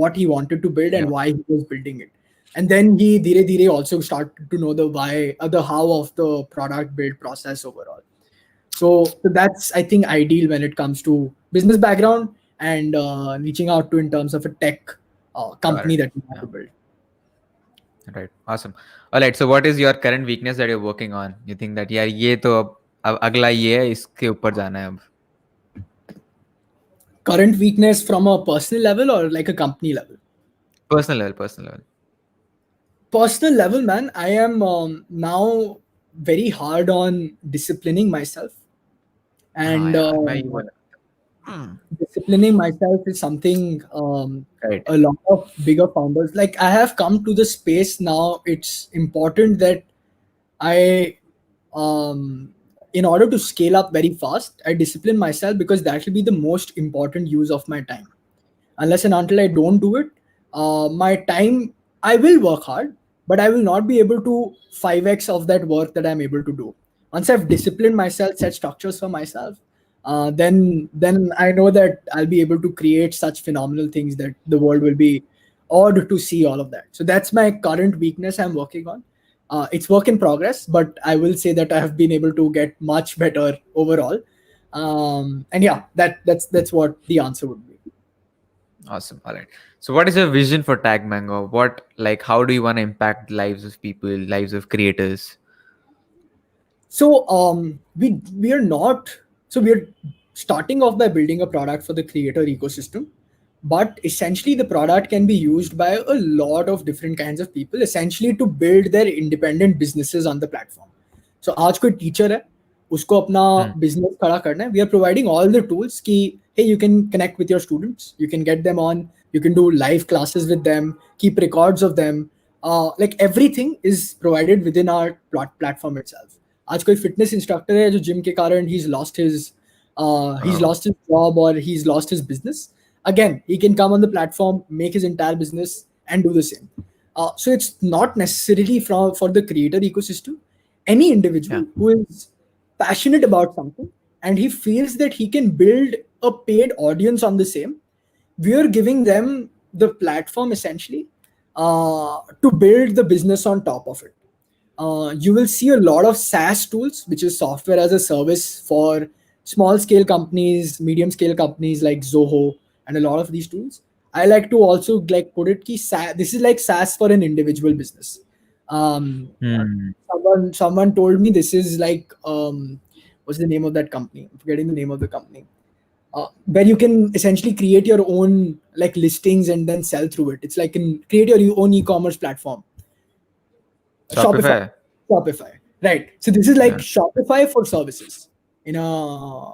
[SPEAKER 2] what he wanted to build
[SPEAKER 1] Yeah.
[SPEAKER 2] and why he was building it, and then he dire dire also started to know the why, the how of the product build process overall. So that's, I think, ideal when it comes to business background and reaching out to in terms of a tech
[SPEAKER 1] Got
[SPEAKER 2] company
[SPEAKER 1] it.
[SPEAKER 2] that you want
[SPEAKER 1] Yeah.
[SPEAKER 2] to build.
[SPEAKER 1] Right. Awesome. All right. So, what is your current weakness that you're working on? You think that यार ये तो अब अगला ये है, इसके ऊपर जाना है अब.
[SPEAKER 2] Current weakness from a personal level or like a company level?
[SPEAKER 1] Personal level. Personal level.
[SPEAKER 2] Personal level, man, I am now very hard on disciplining myself,
[SPEAKER 1] हाँ
[SPEAKER 2] and
[SPEAKER 1] यार, मैं ये बोला. Hmm.
[SPEAKER 2] disciplining myself is something
[SPEAKER 1] Right.
[SPEAKER 2] a lot of bigger founders, like I have come to the space now. It's important that I, in order to scale up very fast, I discipline myself, because that will be the most important use of my time. Unless and until I don't do it, my time, I will work hard, but I will not be able to 5x of that work that I'm able to do. Once I've disciplined myself, set structures for myself, then I know that I'll be able to create such phenomenal things that the world will be awed to see all of that. So that's my current weakness I'm working on. It's work in progress, but I will say that I have been able to get much better overall. And yeah, that's what the answer would be.
[SPEAKER 1] Awesome. All right. So, what is your vision for Tagmango? What, like, how do you want to impact lives of people, lives of creators?
[SPEAKER 2] So we are not, so we are starting off by building a product for the creator ecosystem, but essentially the product can be used by a lot of different kinds of people, essentially to build their independent businesses on the platform. So आज कोई teacher है, उसको अपना business खड़ा करना है, we are providing all the tools कि hey, you can connect with your students, you can get them on, you can do live classes with them, keep records of them, like everything is provided within our platform itself. आज कोई fitness instructor है जो gym के कारण he's lost his job or he's lost his business, again he can come on the platform, make his entire business and do the same. So it's not necessarily for the creator ecosystem. Any individual who is passionate about something and he feels that he can build a paid audience on the same, we are giving them the platform essentially to build the business on top of it. You will see a lot of SaaS tools, which is software as a service for small scale companies, medium scale companies like Zoho, and a lot of these tools. I like to also like put it ki this is like SaaS for an individual business. Someone told me this is like what's the name of that company? I'm forgetting the name of the company. Where you can essentially create your own like listings and then sell through it. It's like create your own e-commerce platform.
[SPEAKER 1] Shopify.
[SPEAKER 2] Right. So this is like Shopify for services in a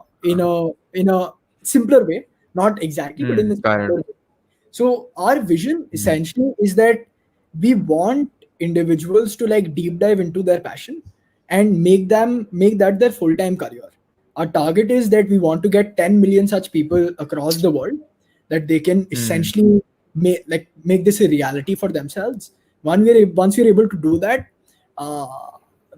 [SPEAKER 2] simpler way, not exactly, but in a simpler way. So our vision essentially is that we want individuals to like deep dive into their passion and make that their full-time career. Our target is that we want to get 10 million such people across the world, that they can essentially make this a reality for themselves. Once we're able to do that, uh,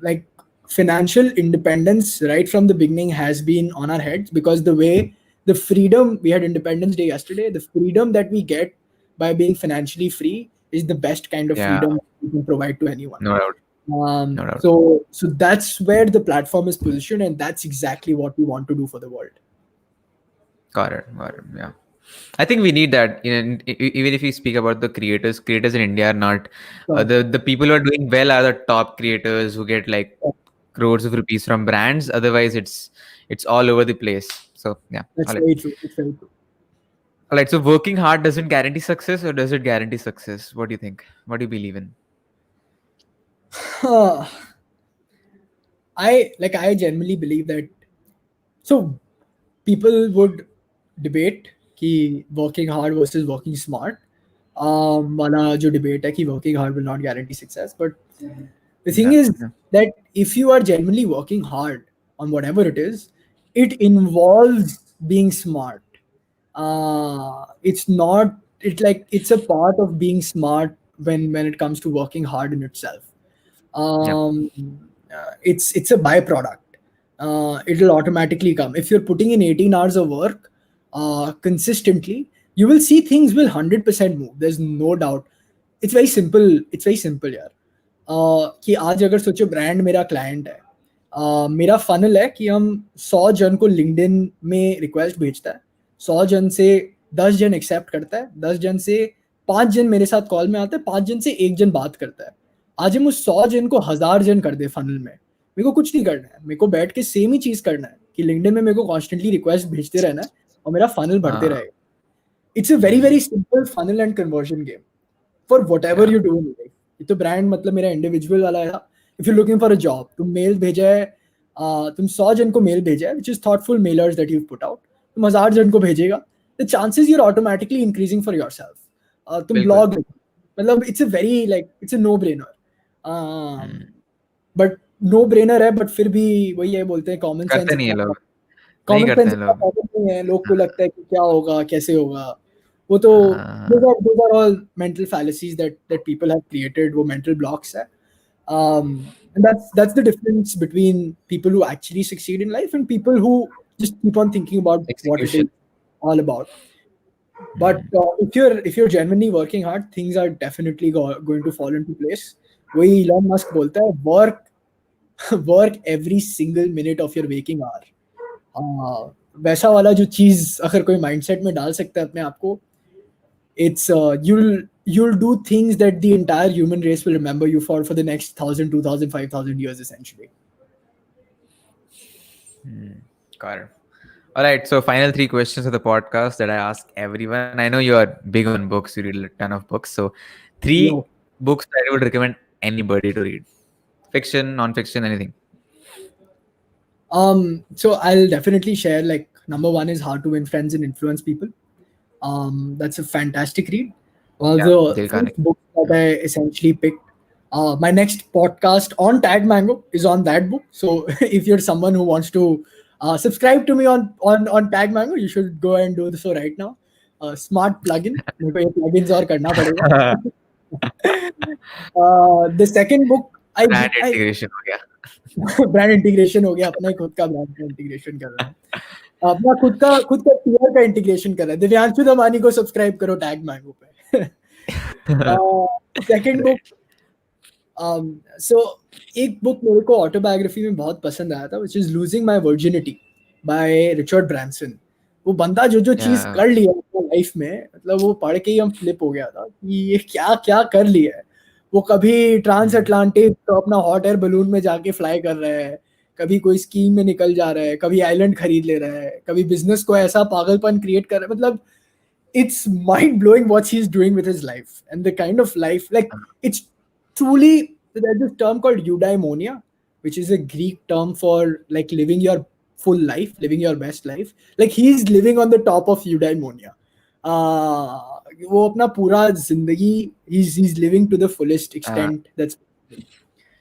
[SPEAKER 2] like financial independence right from the beginning has been on our heads, because the way the freedom we had Independence Day yesterday, the freedom that we get by being financially free is the best kind of
[SPEAKER 1] Yeah,
[SPEAKER 2] freedom you can provide to anyone.
[SPEAKER 1] no doubt, no doubt.
[SPEAKER 2] So that's where the platform is positioned, and that's exactly what we want to do for the world.
[SPEAKER 1] Got it. Got it. Yeah. I think we need that. Even if we speak about the creators in India are not
[SPEAKER 2] So
[SPEAKER 1] the people who are doing well are the top creators who get like crores of rupees from brands. Otherwise, it's all over the place. So yeah.
[SPEAKER 2] that's
[SPEAKER 1] All right.
[SPEAKER 2] very true. It's very true.
[SPEAKER 1] All right. So working hard doesn't guarantee success, or does it guarantee success? What do you think? What do you believe in?
[SPEAKER 2] I genuinely believe that. So people would debate कि working hard versus working smart. वाला जो debate है कि working hard will not guarantee success. But the thing
[SPEAKER 1] Yeah.
[SPEAKER 2] is
[SPEAKER 1] Yeah.
[SPEAKER 2] that if you are genuinely working hard on whatever it is, it involves being smart. It's not it's a part of being smart when it comes to working hard in itself.
[SPEAKER 1] Yep.
[SPEAKER 2] It's a byproduct. It'll automatically come if you're putting in 18 hours of work consistently. You will see things will 100% move. There's no doubt. It's very simple यार. कि आज अगर सोचो brand मेरा client है, मेरा funnel है कि हम 100 जन को लिंक्डइन में रिक्वेस्ट भेजता है, 100 जन से 10 जन एक्सेप्ट करता है, 10 जन से 5 जन मेरे साथ कॉल में आते हैं, 5 जन से 1 जन बात करता है. आज हम उस 100 जन को 1000 जन कर दे फनल में. मेरे को कुछ नहीं करना है, मेरे को बैठ के सेम ही चीज करना है कि लिंक्डइन में मेरे को कॉन्स्टेंटली रिक्वेस्ट भेजते रहना है और मेरा फनल बढ़ते रहेगा. It's a very very simple funnel and conversion game for whatever you do in life. ये तो ब्रांड मतलब मेरा इंडिविजुअल वाला है. If you looking for a job, तुम मेल भेजा है, तुम 100 जन को मेल भेजा है, which is thoughtful mailers that you put out, तुम 1000 जन को भेजेगा, the chances your automatically increasing for yourself. तुम
[SPEAKER 1] बिल्कुल.
[SPEAKER 2] ब्लॉग मतलब it's a very like it's a no brainer. But no brainer है, बट फिर भी वही है, बोलते हैं कॉमन सेंस
[SPEAKER 1] करते नहीं है
[SPEAKER 2] इतना
[SPEAKER 1] लोग. नहीं
[SPEAKER 2] कॉमन
[SPEAKER 1] करते
[SPEAKER 2] सेंस
[SPEAKER 1] हैं
[SPEAKER 2] इतना
[SPEAKER 1] लोग.
[SPEAKER 2] कॉमन नहीं है. लोग को लगता है कि क्या होगा, कैसे होगा. वो तो
[SPEAKER 1] हाँ,
[SPEAKER 2] those are all mental fallacies that people have created. वो mental blocks है. And that's the difference between people who actually succeed in life and people who just keep on thinking about what it is
[SPEAKER 1] execution.
[SPEAKER 2] all about. But if you're genuinely working hard, things are definitely going to fall into place. वही Elon Musk बोलता है, work every single minute of your waking hour. वैसा वाला जो चीज अगर कोई mindset में डाल सकता है अपने आप को, it's you'll do things that the entire human race will remember you for the next 1000, 2000, 5000 years essentially.
[SPEAKER 1] Got it. All right. So, final 3 questions of the podcast that I ask everyone. I know you are big on books. You read a ton of books. So, 3
[SPEAKER 2] No.
[SPEAKER 1] books that I would recommend anybody to read: fiction, non-fiction, anything.
[SPEAKER 2] So I'll definitely share, like, number 1 is How to Win Friends and Influence People. That's a fantastic read. The
[SPEAKER 1] Dale
[SPEAKER 2] first
[SPEAKER 1] Carnegie.
[SPEAKER 2] book that I essentially picked. My next podcast on Tagmango is on that book. So if you're someone who wants to subscribe to me on Tagmango, you should go and do so right now. Smart plugin. मेरे को ये plugins और करना पड़ेगा. The second book
[SPEAKER 1] Brand integration हो गया.
[SPEAKER 2] Brand integration हो गया. अपना ही खुद का ब्रांड का इंटीग्रेशन कर रहा है. अपना खुद का टीयर का इंटीग्रेशन कर रहा है. दिव्यांशु दमानी को सब्सक्राइब करो टैग मैंगो पे. सेकंड बुक, सो एक बुक मेरे को ऑटोबायोग्राफी में बहुत पसंद आया था, which is losing my virginity by Richard Branson. वो बंदा जो चीज कर लिया अपनी लाइफ में, मतलब वो पढ़ के ही हम फ्लिप हो गया था कि ये क्या क्या कर लिया है. वो कभी ट्रांस अटलांटिक तो अपना हॉट एयर बलून में जाके फ्लाई कर रहा है, कभी कोई स्कीम में निकल जा रहा है, कभी आइलैंड खरीद ले रहा है, कभी बिजनेस को ऐसा पागलपन क्रिएट कर रहा है. मतलब it's mind blowing what he's doing with his life and the kind of life, like, it's truly, there's this term called eudaimonia, which is a Greek term for like living your full life, living your best life. Like, he's living on the top of eudaimonia. वो अपना पूरा जिंदगी he's living to the fullest extent. That's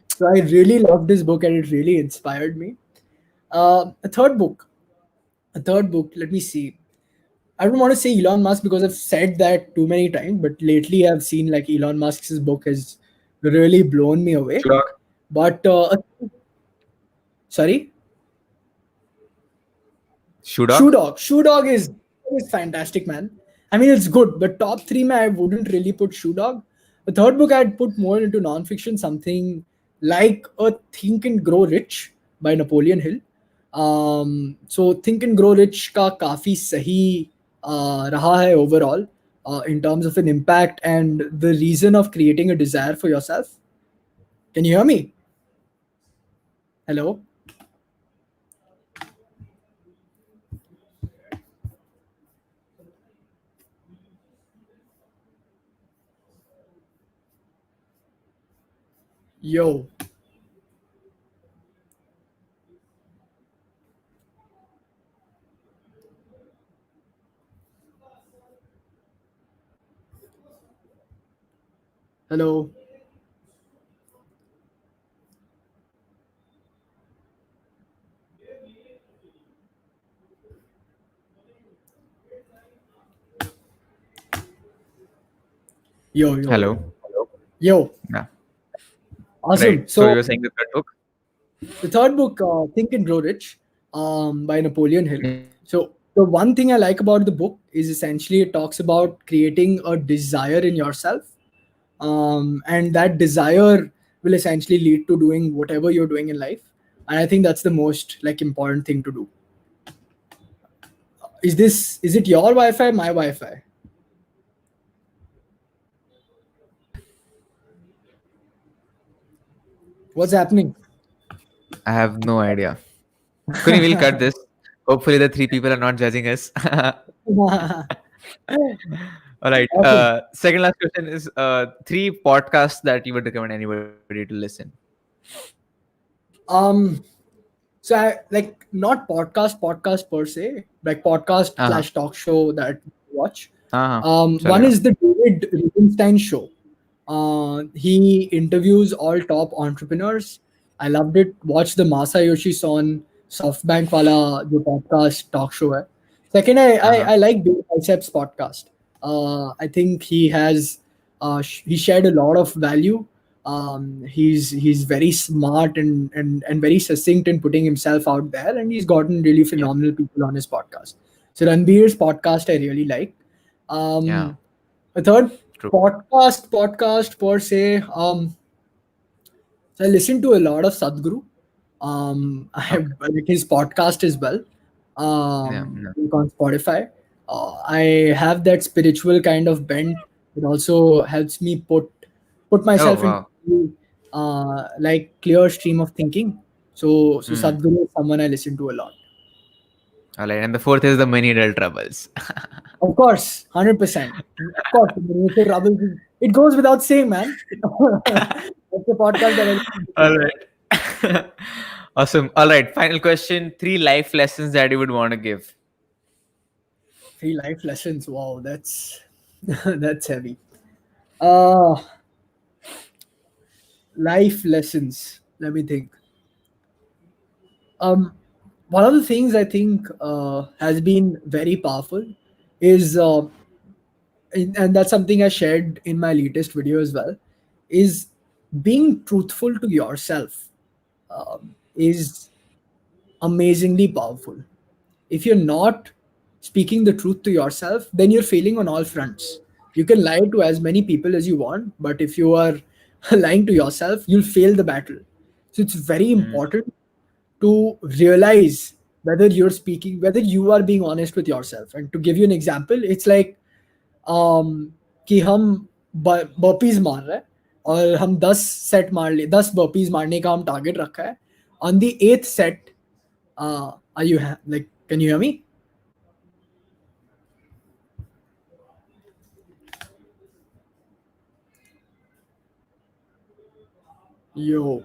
[SPEAKER 2] so I really loved this book and it really inspired me. A third book, let me see. I don't want to say Elon Musk because I've said that too many times, but lately I've seen like Elon Musk's book has really blown me away.
[SPEAKER 1] Sure.
[SPEAKER 2] But sorry,
[SPEAKER 1] Shoe
[SPEAKER 2] Shoe
[SPEAKER 1] Dog?
[SPEAKER 2] Dog. Shoe Dog is fantastic, man. I mean, it's good, but top three, man, I wouldn't really put Shoe Dog. The third book I'd put more into nonfiction, something like a Think and Grow Rich by Napoleon Hill. So Think and Grow Rich का काफी सही रहा है overall in terms of an impact and the reason of creating a desire for yourself. Can you hear me? Hello? Yo. Hello. Yo, yo, yo.
[SPEAKER 1] Hello.
[SPEAKER 2] Yo.
[SPEAKER 1] Yeah.
[SPEAKER 2] Awesome.
[SPEAKER 1] Right. So
[SPEAKER 2] So
[SPEAKER 1] you were saying the third book?
[SPEAKER 2] the third book, Think and Grow Rich, by Napoleon Hill.
[SPEAKER 1] Yeah.
[SPEAKER 2] So the one thing I like about the book is essentially it talks about creating a desire in yourself, and that desire will essentially lead to doing whatever you're doing in life. And I think that's the most like important thing to do. Is it your Wi-Fi, my Wi-Fi? What's happening?
[SPEAKER 1] I have no idea. Kuni, we'll cut this. Hopefully, the three people are not judging us. All right.
[SPEAKER 2] Awesome.
[SPEAKER 1] Second last question is three podcasts that you would recommend anybody to listen.
[SPEAKER 2] Um, So I like not podcast per se, like podcast
[SPEAKER 1] Uh-huh.
[SPEAKER 2] slash talk show that I watch.
[SPEAKER 1] Uh-huh.
[SPEAKER 2] One
[SPEAKER 1] Chalega.
[SPEAKER 2] is the David Rubenstein show. He interviews all top entrepreneurs. I loved it. Watch the Masayoshi Son SoftBank wala jo podcast talk show hai. Second,
[SPEAKER 1] Uh-huh.
[SPEAKER 2] I like Bill Biceps podcast. I think he shared a lot of value. He's very smart and very succinct in putting himself out there, and he's gotten really
[SPEAKER 1] Yeah.
[SPEAKER 2] phenomenal people on his podcast. So Ranbir's podcast I really like.
[SPEAKER 1] Yeah.
[SPEAKER 2] Um, a third
[SPEAKER 1] True.
[SPEAKER 2] podcast per se. So I listen to a lot of Sadhguru. I
[SPEAKER 1] Okay.
[SPEAKER 2] like his podcast as well.
[SPEAKER 1] Yeah. Yeah.
[SPEAKER 2] Like on Spotify. I have that spiritual kind of bent. It also helps me put
[SPEAKER 1] Oh,
[SPEAKER 2] myself into
[SPEAKER 1] wow.
[SPEAKER 2] like clear stream of thinking. So
[SPEAKER 1] Mm.
[SPEAKER 2] Sadhguru is someone I listen to a lot.
[SPEAKER 1] All right. And the fourth is the Many Adult Troubles.
[SPEAKER 2] Of course, 100%. Of course, the nature rubble. It goes without saying, man. That's the podcast that I listen to.
[SPEAKER 1] All right. Awesome. All right. Final question. Three life lessons that you would want to give.
[SPEAKER 2] Three life lessons. Wow, that's that's heavy. Uh Life lessons. Let me think. Um, One of the things I think has been very powerful is, and that's something I shared in my latest video as well, is being truthful to yourself is amazingly powerful. If you're not speaking the truth to yourself, then you're failing on all fronts. You can lie to as many people as you want, but if you are lying to yourself, you'll fail the battle. So it's very
[SPEAKER 1] Mm.
[SPEAKER 2] important to realize whether you are being honest with yourself. And to give you an example, it's like कि हम burpees मार रहे हैं और हम 10 burpees मारने का हम टारगेट रखा है on the 8th set. Are you like, can you hear me? Yo.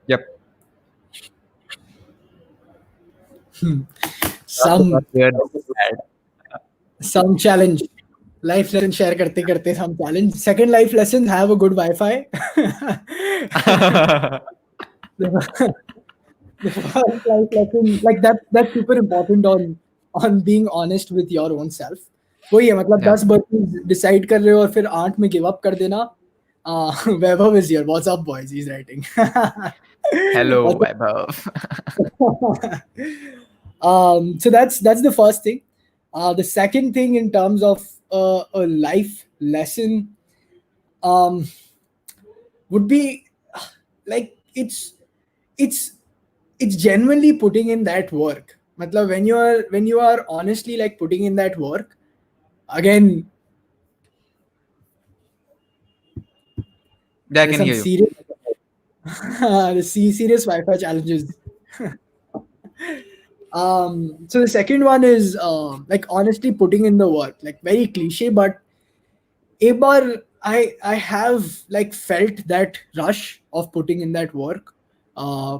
[SPEAKER 1] Yep.
[SPEAKER 2] some
[SPEAKER 1] Weird, bad.
[SPEAKER 2] some challenge. Life lesson share करते करते some challenge. Second life lesson: have a good Wi-Fi. the, the first life lesson, like that's super important on being honest with your own self. वही है मतलब
[SPEAKER 1] Yeah.
[SPEAKER 2] 10 बर्तन decide कर रहे हो और फिर 8 में गिव अप कर देना. Vaibhav is here. What's up, boys? He's writing.
[SPEAKER 1] Hello,
[SPEAKER 2] What's
[SPEAKER 1] Vaibhav.
[SPEAKER 2] up? So that's the first thing. The second thing in terms of a life lesson would be like it's it's genuinely putting in that work. Matlab, when you are honestly like putting in that work, again,
[SPEAKER 1] Yeah, I
[SPEAKER 2] there's
[SPEAKER 1] can
[SPEAKER 2] some
[SPEAKER 1] hear you.
[SPEAKER 2] serious serious Wi-Fi challenges. So the second one is like honestly putting in the work, like very cliche, but एक बार I have like felt that rush of putting in that work,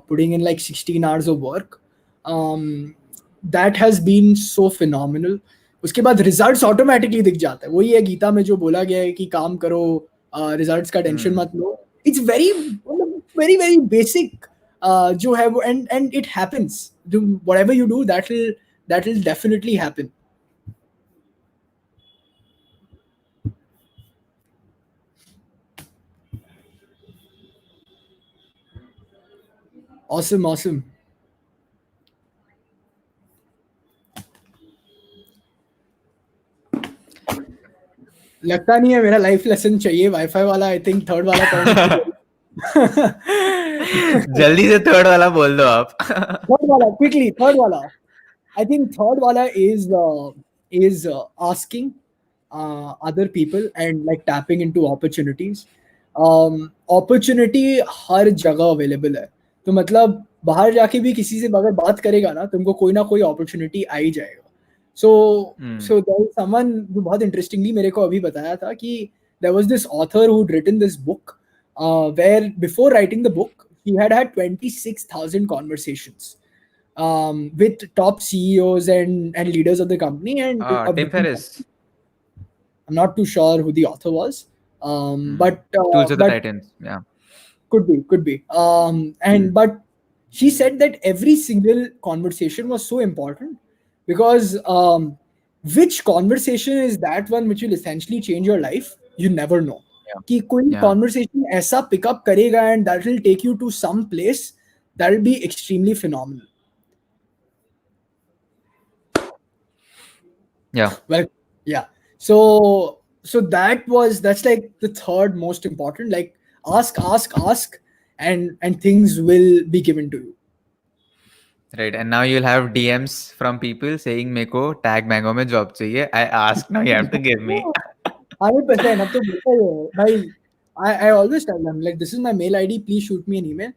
[SPEAKER 2] putting in like 16 hours of work. Um, that has been so phenomenal. उसके बाद results automatically दिख जाता है. वही है गीता में जो बोला गया है कि काम करो, रिजल्ट्स का टेंशन मत लो. It's very very very basic जो है वो, and it happens. Whatever you do that will definitely happen. Awesome. लगता नहीं है मेरा लाइफ लेसन चाहिए वाईफाई वाला. आई थिंक थर्ड वाला पॉइंट.
[SPEAKER 1] जल्दी से थर्ड वाला बोल दो आप.
[SPEAKER 2] थर्ड वाला क्विकली. थर्ड वाला आई थिंक थर्ड वाला is asking other people and like tapping into opportunities. Opportunity हर जगह अवेलेबल है. तो मतलब बाहर जाके भी किसी से अगर बात करेगा ना, तुमको कोई ना कोई अपॉर्चुनिटी आ ही जाएगा. So there is someone जो बहुत interestingly मेरे को अभी बताया था कि there was this author who'd written this book where before writing the book he had 26,000 conversations with top CEOs and leaders of the company and of
[SPEAKER 1] Tim
[SPEAKER 2] different
[SPEAKER 1] Ferriss.
[SPEAKER 2] companies. I'm not too sure who the author was,
[SPEAKER 1] Tools of the
[SPEAKER 2] but
[SPEAKER 1] Titans. Yeah.
[SPEAKER 2] could be. And but she said that every single conversation was so important because which conversation is that one which will essentially change your life? You never know.
[SPEAKER 1] Yeah.
[SPEAKER 2] कि कोई
[SPEAKER 1] Yeah.
[SPEAKER 2] conversation ऐसा pick up करेगा and that will take you to some place that will be extremely phenomenal.
[SPEAKER 1] Yeah.
[SPEAKER 2] Well, yeah. So that's like the third most important. Like ask, and things will be given to you.
[SPEAKER 1] Right. And now you'll have DMs from people saying मेरे को Tagmango में job चाहिए. I ask, now you have to give me.
[SPEAKER 2] 100%. अब तो बोलता ही है भाई. I always tell them like this is my mail ID. Please shoot me an email,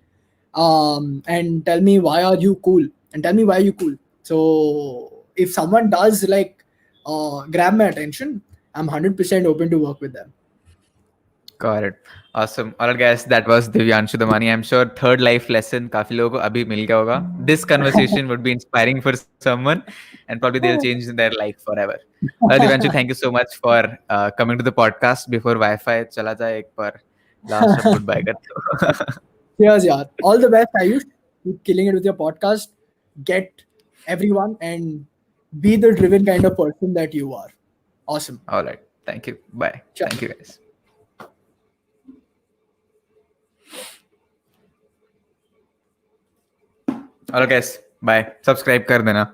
[SPEAKER 2] and tell me why are you cool, and tell me why you cool. So if someone does like grab my attention, I'm 100% open to work with them.
[SPEAKER 1] Got it. Awesome. All right, guys, that was Divyanshu Damani. I'm sure third life lesson काफी लोगों को अभी मिल गया होगा. This conversation would be inspiring for someone, and probably they'll change their life forever. Divyanshu, thank you so much for coming to the podcast. Before Wi-Fi चला जाए एक बार last of goodbye करते हो.
[SPEAKER 2] Cheers, yaar. All the best, Ayush. Keep killing it with your podcast. Get everyone and be the driven kind of person that you are. Awesome.
[SPEAKER 1] All right. Thank you. Bye.
[SPEAKER 2] Sure.
[SPEAKER 1] Thank you, guys. All right, guys. Bye. Subscribe कर देना.